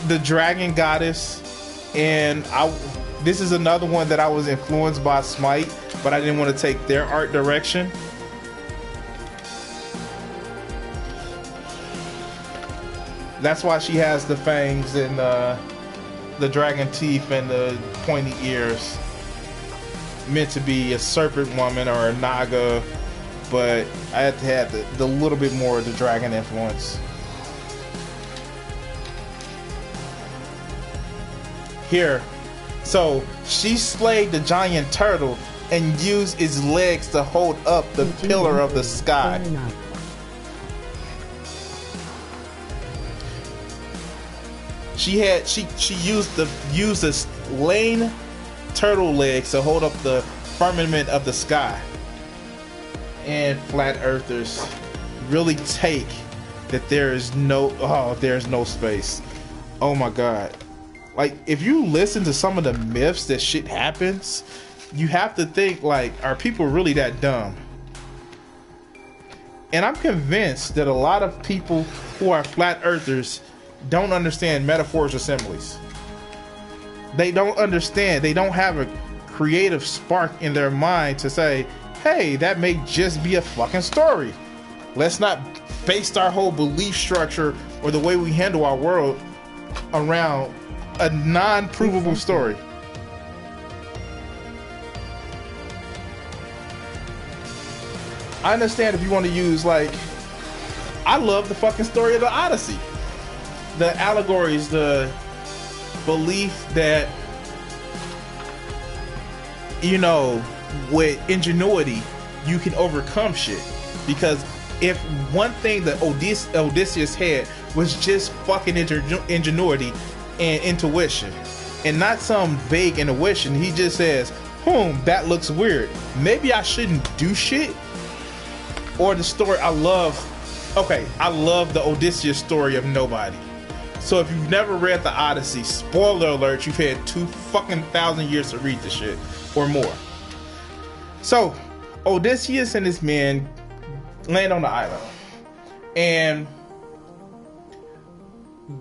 the dragon goddess, and This is another one that I was influenced by Smite, but I didn't want to take their art direction. That's why she has the fangs and the dragon teeth and the pointy ears. Meant to be a serpent woman or a naga, but I had to have the little bit more of the dragon influence. Here, so she slayed the giant turtle and used its legs to hold up the pillar of the sky. She used the lane turtle legs to hold up the firmament of the sky. And flat earthers really take that there's no space. Oh my god. Like, if you listen to some of the myths that shit happens, you have to think, like, are people really that dumb? And I'm convinced that a lot of people who are flat earthers don't understand metaphors or similes. They don't understand. They don't have a creative spark in their mind to say, hey, that may just be a fucking story. Let's not base our whole belief structure or the way we handle our world around a non-provable story. I understand if you want to use, like, I love the fucking story of the Odyssey. The allegories, the belief that, you know, with ingenuity, you can overcome shit. Because if one thing that Odysseus had was just fucking ingenuity and intuition, and not some vague intuition, he just says, that looks weird. Maybe I shouldn't do shit. Or the story I love the Odysseus story of nobody. So if you've never read the Odyssey, spoiler alert, you've had 2,000 years to read the shit or more. So Odysseus and his men land on the island, and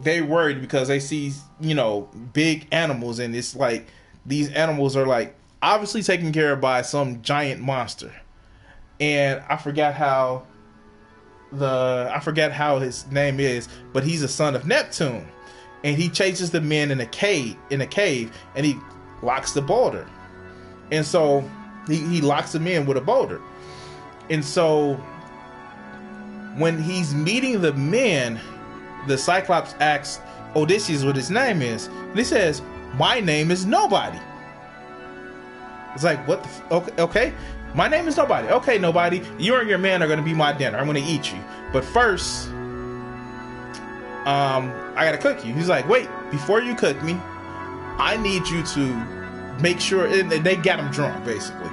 they worried because they see, you know, big animals, and it's like these animals are like obviously taken care of by some giant monster. And I forgot how his name is, but he's a son of Neptune, and he chases the men in a cave, and he locks the boulder, and so he locks them in with a boulder. And so when he's meeting the men, the Cyclops asks Odysseus what his name is, and he says, "My name is Nobody." It's like, what the okay. My name is Nobody. Okay, Nobody, you and your man are going to be my dinner. I'm going to eat you. But first, I got to cook you. He's like, wait, before you cook me, I need you to make sure, and they got him drunk, basically.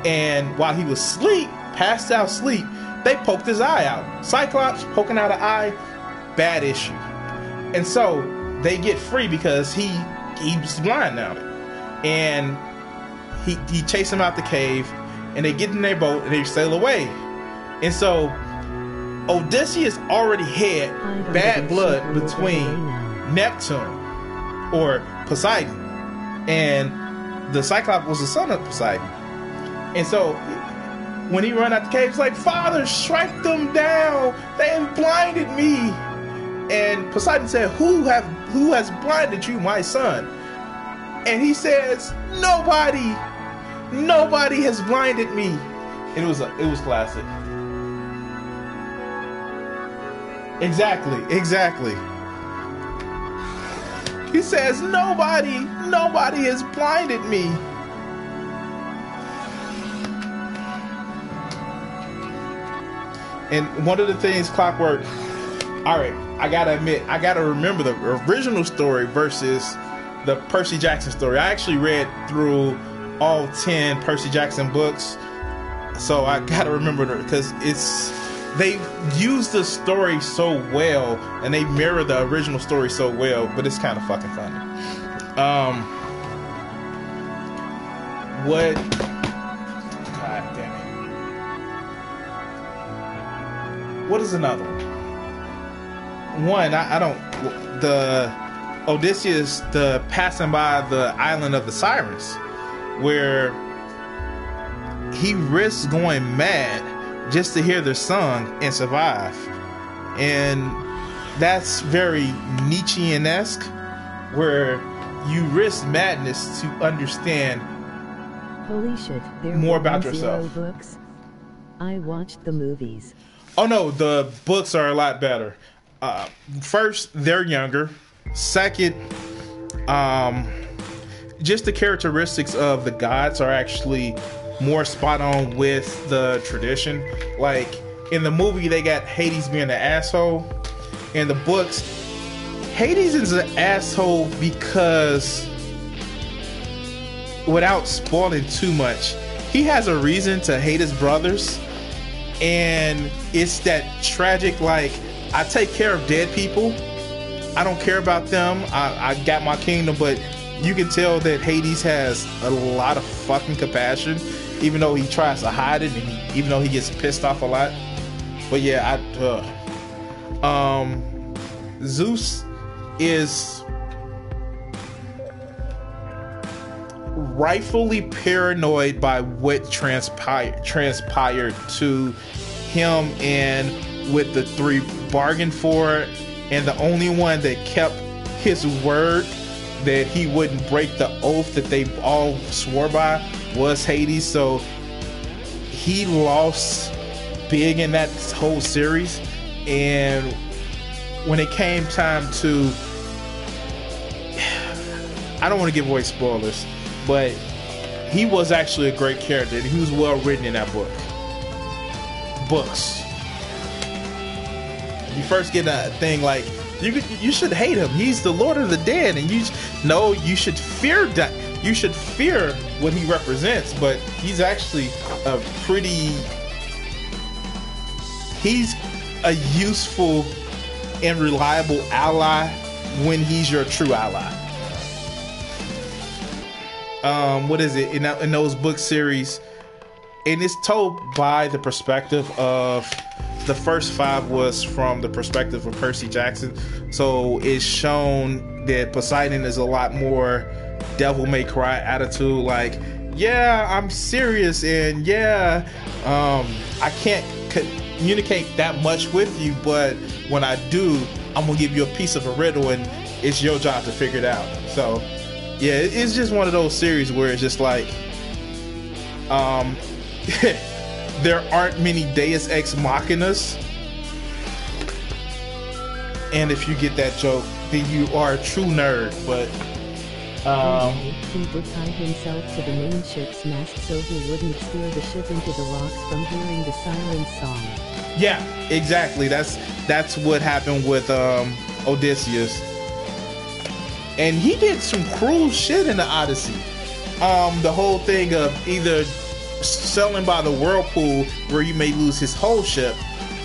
And while he was passed out asleep, they poked his eye out. Cyclops poking out an eye, bad issue. And so they get free because he's blind now. And he chased him out the cave, and they get in their boat and they sail away. And so Odysseus already had bad blood between Neptune or Poseidon, and the Cyclops was the son of Poseidon. And so when he ran out the cave, he's like, "Father, strike them down. They have blinded me." And Poseidon said, "Who has blinded you, my son?" And he says, "Nobody. Nobody has blinded me." And it was classic. Exactly. He says, nobody has blinded me. And one of the things, Clockwork, all right, I gotta admit, I gotta remember the original story versus the Percy Jackson story. I actually read through all 10 Percy Jackson books, so I gotta remember because they use the story so well, and they mirror the original story so well, but it's kind of fucking funny. God damn it. What is another one? I don't, Odysseus the passing by the island of the Sirens, where he risks going mad just to hear their song and survive. And that's very Nietzschean-esque, where you risk madness to understand Holy shit, there more were about 10 yourself. books. I watched the movies. Oh no, the books are a lot better. First, they're younger. Second, just the characteristics of the gods are actually more spot on with the tradition. Like in the movie, they got Hades being an asshole. In the books, Hades is an asshole because, without spoiling too much, he has a reason to hate his brothers. And it's that tragic, like, I take care of dead people. I don't care about them. I got my kingdom, but you can tell that Hades has a lot of fucking compassion, even though he tries to hide it, and even though he gets pissed off a lot. But yeah, Zeus is rightfully paranoid by what transpired to him, and with the three bargained for, and the only one that kept his word that he wouldn't break the oath that they all swore by was Hades. So he lost big in that whole series. And when it came time to, I don't want to give away spoilers, but he was actually a great character, and he was well written in that books. You first get a thing like, you should hate him. He's the Lord of the Dead, and you should fear that. You should fear what he represents. But he's actually he's a useful and reliable ally when he's your true ally. What is it in those book series? And it's told by the perspective of, the first 5 was from the perspective of Percy Jackson. So it's shown that Poseidon is a lot more devil may cry attitude. Like, yeah, I'm serious, and yeah, I can't communicate that much with you, but when I do, I'm gonna give you a piece of a riddle, and it's your job to figure it out. So yeah, it's just one of those series where it's just like, there aren't many Deus Ex Machinas, and if you get that joke, then you are a true nerd. But he did tie himself to the main ship's mast so he wouldn't steer the ship into the rocks from hearing the siren song. yeah, exactly. That's what happened with Odysseus, and he did some cruel shit in the Odyssey. The whole thing of either selling by the whirlpool, where you may lose his whole ship,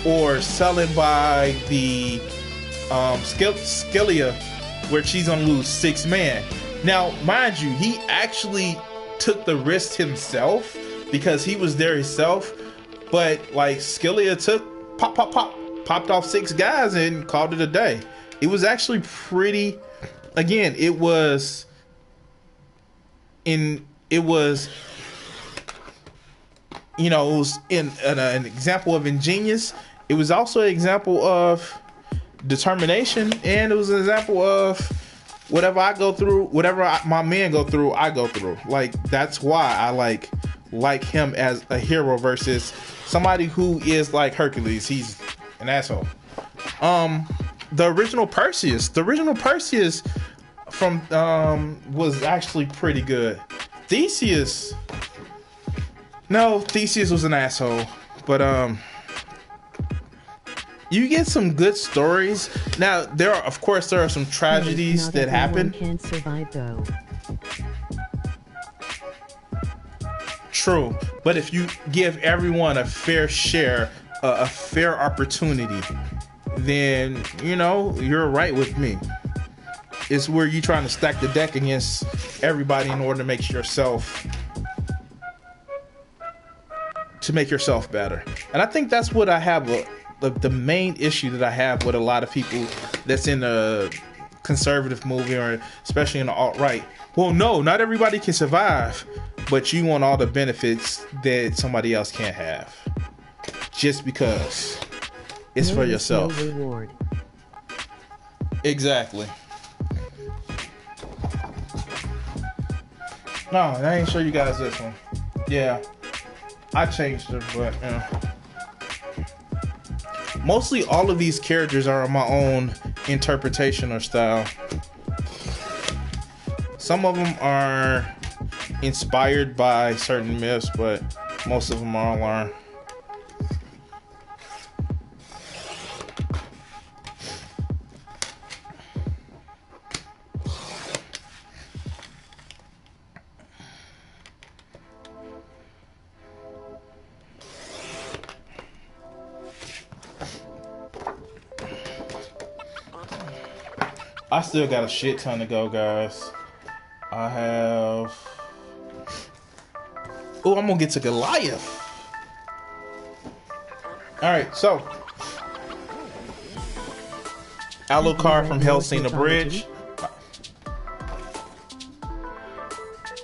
or selling by the Scylla, where she's gonna lose 6 men. Now, mind you, he actually took the risk himself because he was there himself. But like, Scylla popped off 6 guys and called it a day. It was actually pretty. Again, it was in an example of ingenious. It was also an example of determination, and it was an example of whatever I go through, my men go through, I go through. Like, that's why I like him as a hero versus somebody who is like Hercules. He's an asshole. The original Perseus from was actually pretty good. Theseus was an asshole, but you get some good stories. Now, there are some tragedies that happen. Can't survive though. True, but if you give everyone a fair share, a fair opportunity, then you're right with me. It's where you trying to stack the deck against everybody in order to make yourself better. And I think that's what I have. The main issue that I have with a lot of people that's in the conservative movie, or especially in the alt-right. Well, no, not everybody can survive, but you want all the benefits that somebody else can't have. Just because it's for yourself. No reward. Exactly. No, I ain't show you guys this one. Yeah, I changed it, but mostly all of these characters are my own interpretation or style. Some of them are inspired by certain myths, but most of them all are. I still got a shit ton to go, guys. I have... Oh, I'm gonna get to Goliath. Alright, so... Alucard from Hellsina Bridge.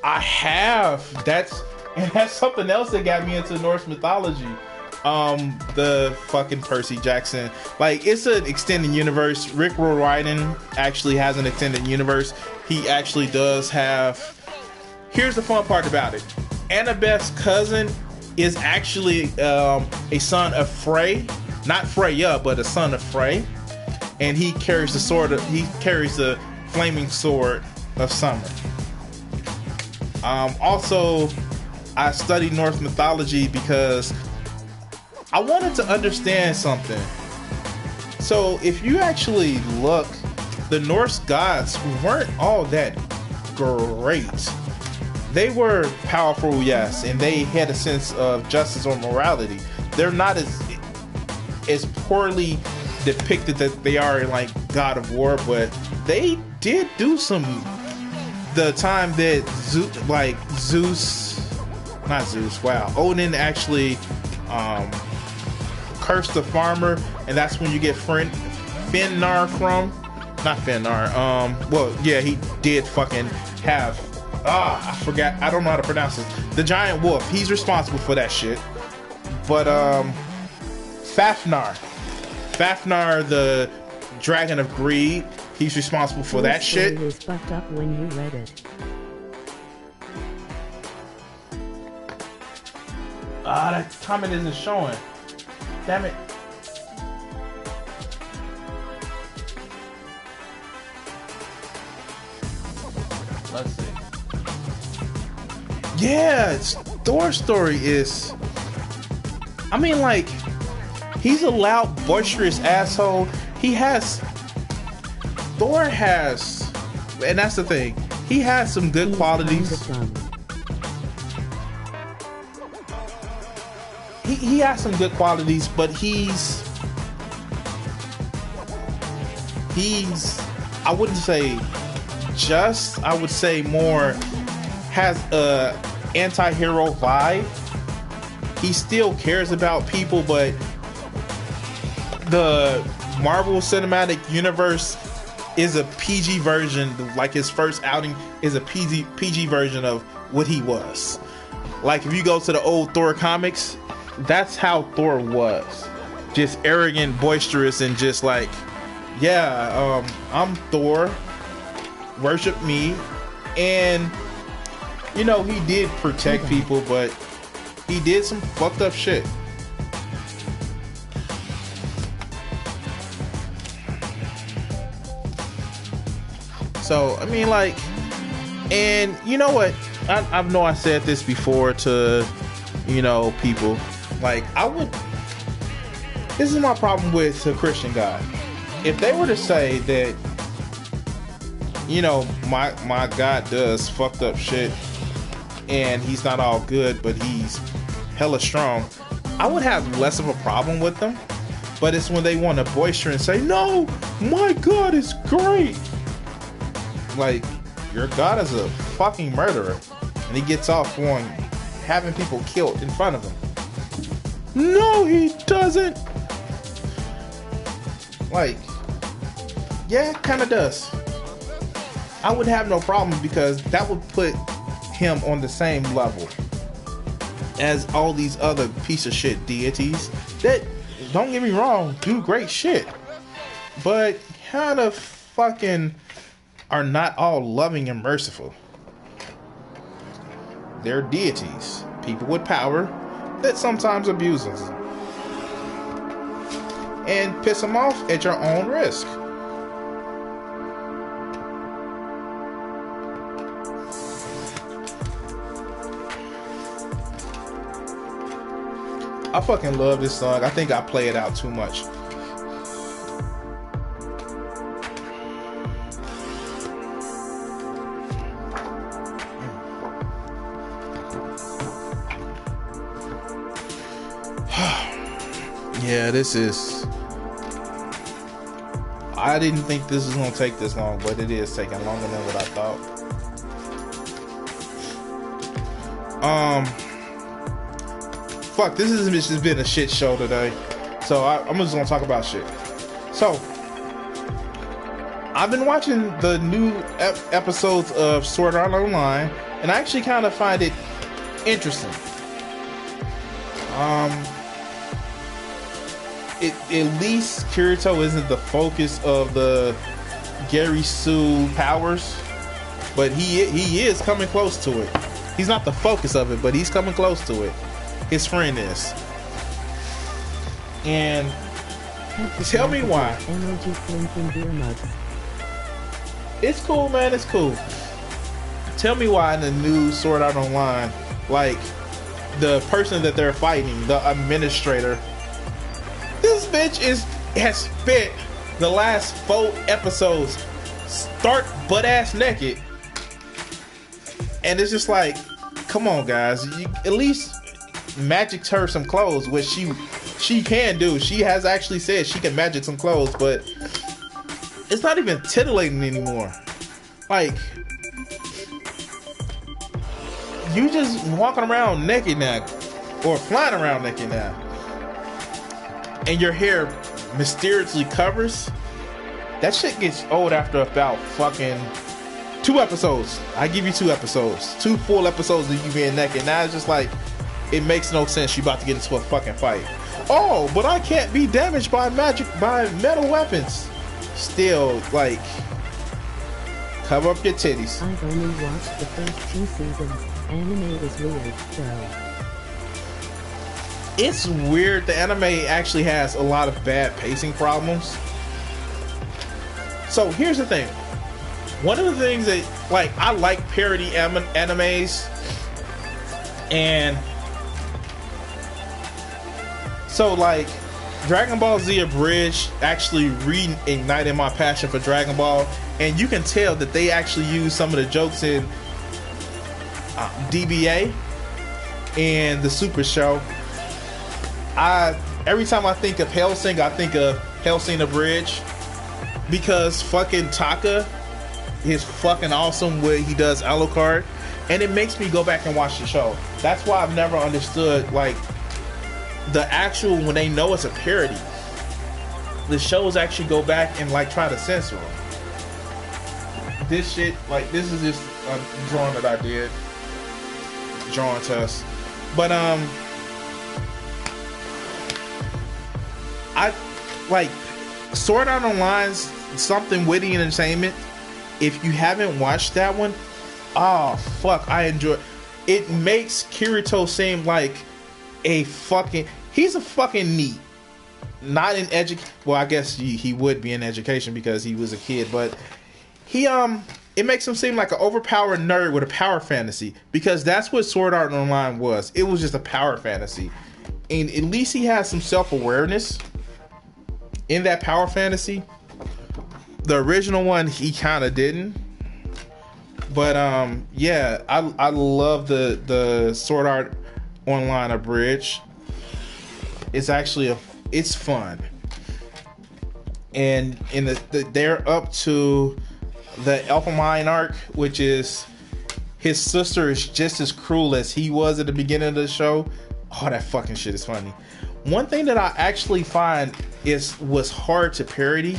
I have. That's something else that got me into Norse mythology. The fucking Percy Jackson. Like, it's an extended universe. Rick Riordan actually has an extended universe. He actually does have... Here's the fun part about it. Annabeth's cousin is actually a son of Frey. Not Freya, but a son of Frey. And he carries the sword he carries the flaming sword of summer. Also, I studied Norse mythology because I wanted to understand something. So if you actually look, the Norse gods weren't all that great. They were powerful, yes, and they had a sense of justice or morality. They're not as poorly depicted that they are in like God of War, but they did do some. The time that Odin actually cursed the farmer, and that's when you get Fenrir from. Not Fenrir. Well, yeah, he did fucking have. I forgot. I don't know how to pronounce it. The giant wolf. He's responsible for that shit. But Fafnir, the dragon of greed. He's responsible for that shit. It was fucked up when you read it. That comment isn't showing. Damn it. Let's see. Yeah, Thor's story is... I mean, like, he's a loud, boisterous asshole. Thor has... And that's the thing. He has some good qualities. He has some good qualities, but he's I wouldn't say just, I would say more has a anti-hero vibe. He still cares about people, but the Marvel Cinematic Universe is a PG version. Like, his first outing is a PG version of what he was. Like, if you go to the old Thor comics, that's how Thor was. Just arrogant, boisterous, and just like, yeah, I'm Thor, worship me. And, you know, he did protect people, but he did some fucked up shit. So, I mean, like, and you know what? I know I said this before to, you know, people. Like, this is my problem with a Christian God. If they were to say that, you know, my God does fucked up shit and he's not all good, but he's hella strong, I would have less of a problem with them. But it's when they want to boister and say, no, my God is great. Like, your God is a fucking murderer, and he gets off on having people killed in front of him. No, he doesn't. Like, yeah, kind of does. I would have no problem because that would put him on the same level as all these other piece of shit deities that, don't get me wrong, do great shit, but kind of fucking are not all loving and merciful. They're deities, people with power that sometimes abuse them and piss them off at your own risk. I fucking love this song. I think I play it out too much. Yeah, this is... I didn't think this was going to take this long, but it is taking longer than what I thought. Fuck, this has just been a shit show today. So I'm just going to talk about shit. So, I've been watching the new episodes of Sword Art Online, and I actually kind of find it interesting. At least Kirito isn't the focus of the Gary Sue powers, but he is coming close to it. He's not the focus of it, but he's coming close to it. His friend is. And tell me why. It's cool, man. It's cool. Tell me why in the new Sword Art Online, like the person that they're fighting, the administrator, this bitch has spent the last 4 episodes stark butt ass naked, and it's just like, come on, guys, you at least magic her some clothes, which she can do. She has actually said she can magic some clothes, but it's not even titillating anymore. Like, you just walking around naked now, or flying around naked now, and your hair mysteriously covers. That shit gets old after about fucking 2 episodes. I give you 2 episodes. 2 full episodes of you being naked. Now it's just like, it makes no sense. You about to get into a fucking fight. Oh, but I can't be damaged by metal weapons. Still, like, cover up your titties. I've only watched the first 2 seasons. Anime is weird, though. It's weird. The anime actually has a lot of bad pacing problems. So here's the thing. One of the things that, like, I like parody animes, and so like Dragon Ball Z Abridged actually reignited my passion for Dragon Ball, and you can tell that they actually use some of the jokes in DBA and the Super Show. Every time I think of Hellsing, I think of Hellsing Abridged, because fucking Taka is fucking awesome when he does Alucard, and it makes me go back and watch the show. That's why I've never understood, like, the actual, when they know it's a parody, the shows actually go back and like try to censor them. This shit, like, this is just a drawing that I did, drawing test, but I like Sword Art Online's Something Witty and Entertainment. If you haven't watched that one, oh fuck, I enjoy it. It makes Kirito seem like he's a fucking NEET. Not in well, I guess he would be in education because he was a kid, but it makes him seem like an overpowered nerd with a power fantasy, because that's what Sword Art Online was. It was just a power fantasy, and at least he has some self-awareness in that power fantasy. The original one, he kind of didn't. But yeah, I love the Sword Art Online Abridged. It's actually it's fun, and they're up to the Elfenmine arc, which is his sister is just as cruel as he was at the beginning of the show. Oh, that fucking shit is funny. One thing that I actually find was hard to parody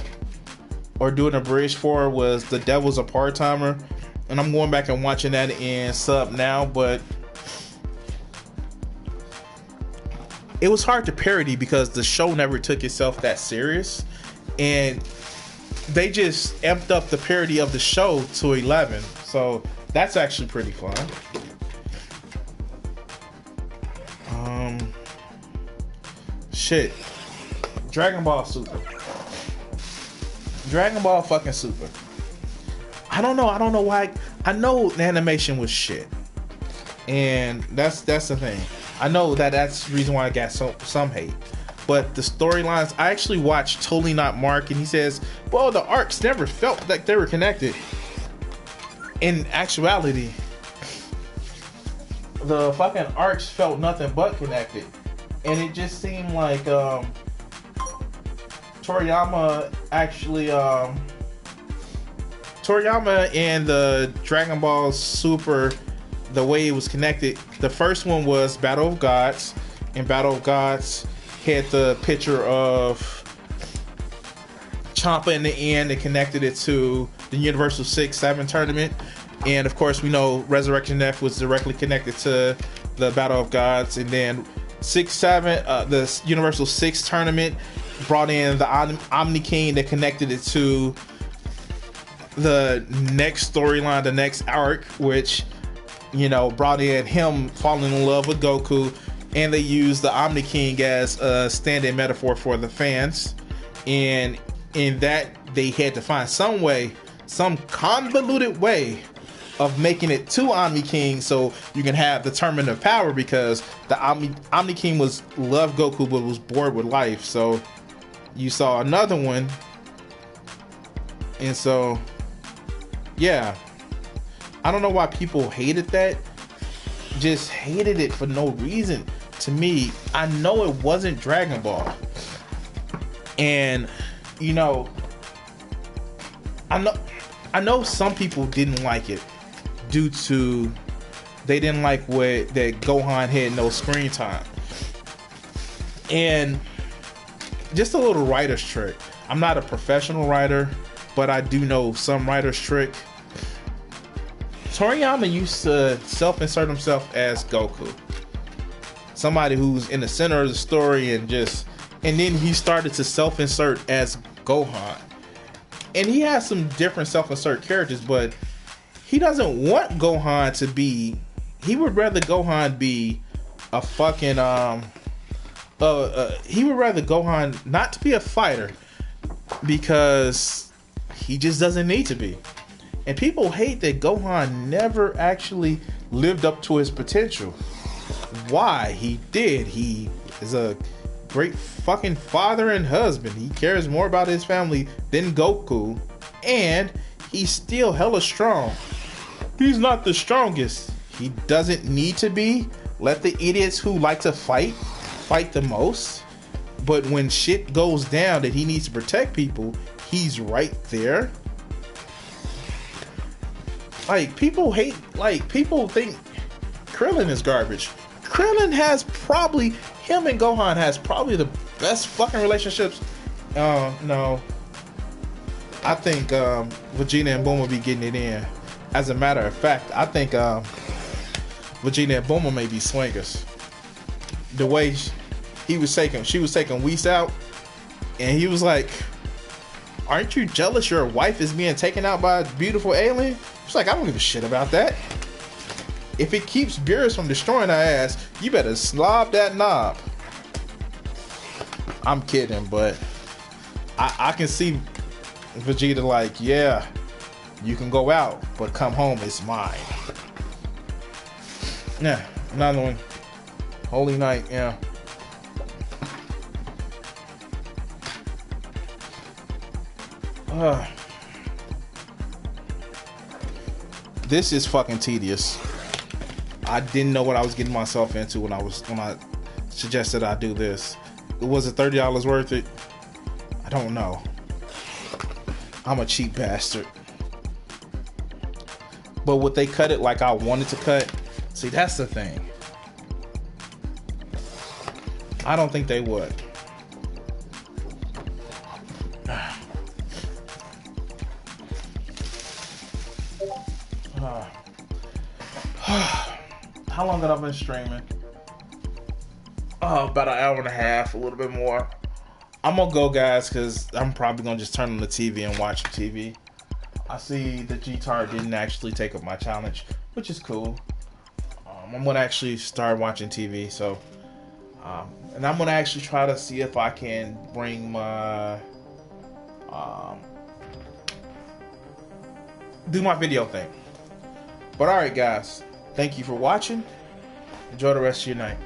or doing a bridge for was The Devil's a Part-Timer, and I'm going back and watching that in sub now, but it was hard to parody because the show never took itself that serious, and they just amped up the parody of the show to 11. So that's actually pretty fun. Shit. Dragon Ball Super. Dragon Ball fucking Super. I don't know why. I know the animation was shit, and that's the thing. I know that's the reason why I got some hate. But the storylines, I actually watched Totally Not Mark, and he says, well, the arcs never felt like they were connected. In actuality, the fucking arcs felt nothing but connected. And it just seemed like Toriyama actually Toriyama and the Dragon Ball Super, the way it was connected, the first one was Battle of Gods, and Battle of Gods had the picture of Champa in the end and connected it to the Universal 6-7 tournament. And of course, we know Resurrection F was directly connected to the Battle of Gods. And then 6-7, the Universal 6 tournament brought in the Omni King that connected it to the next storyline, the next arc, which, you know, brought in him falling in love with Goku. And they used the Omni King as a stand-in metaphor for the fans. And in that, they had to find some way, some convoluted way of making it to Omni King so you can have the tournament of power, because the Omni King loved Goku but was bored with life. So you saw another one. And so, yeah. I don't know why people hated that. Just hated it for no reason. To me, I know it wasn't Dragon Ball. And, you know, I know some people didn't like it due to they didn't like that Gohan had no screen time. And just a little writer's trick. I'm not a professional writer, but I do know some writer's trick. Toriyama used to self-insert himself as Goku. Somebody who's in the center of the story, and then he started to self-insert as Gohan. And he has some different self-insert characters, but he doesn't want Gohan to be, he would rather Gohan be a fucking, he would rather Gohan not to be a fighter, because he just doesn't need to be. And people hate that Gohan never actually lived up to his potential. Why? He did. He is a great fucking father and husband. He cares more about his family than Goku. And he's still hella strong. He's not the strongest. He doesn't need to be. Let the idiots who like to fight the most. But when shit goes down that he needs to protect people, he's right there. Like, people hate, like, people think Krillin is garbage. Krillin has probably, him and Gohan has probably the best fucking relationships. No. I think Vegeta and Bulma be getting it in. As a matter of fact, I think Vegeta and Bulma may be swingers. The way she was taking Whis out, and he was like, aren't you jealous your wife is being taken out by a beautiful alien? She's like, I don't give a shit about that. If it keeps Beerus from destroying her ass, you better slob that knob. I'm kidding, but I can see Vegeta like, yeah, you can go out, but come home, it's mine. Yeah, another one. Holy Night, yeah. This is fucking tedious. I didn't know what I was getting myself into when I suggested I do this. Was it $30 worth it? I don't know. I'm a cheap bastard. But would they cut it like I wanted to cut? See, that's the thing. I don't think they would. How long have I been streaming? About an hour and a half, a little bit more. I'm gonna go, guys, because I'm probably gonna just turn on the TV and watch TV. I see the G-Tar didn't actually take up my challenge, which is cool. I'm gonna actually start watching TV, so and I'm gonna actually try to see if I can bring my do my video thing. But alright, guys, thank you for watching. Enjoy the rest of your night.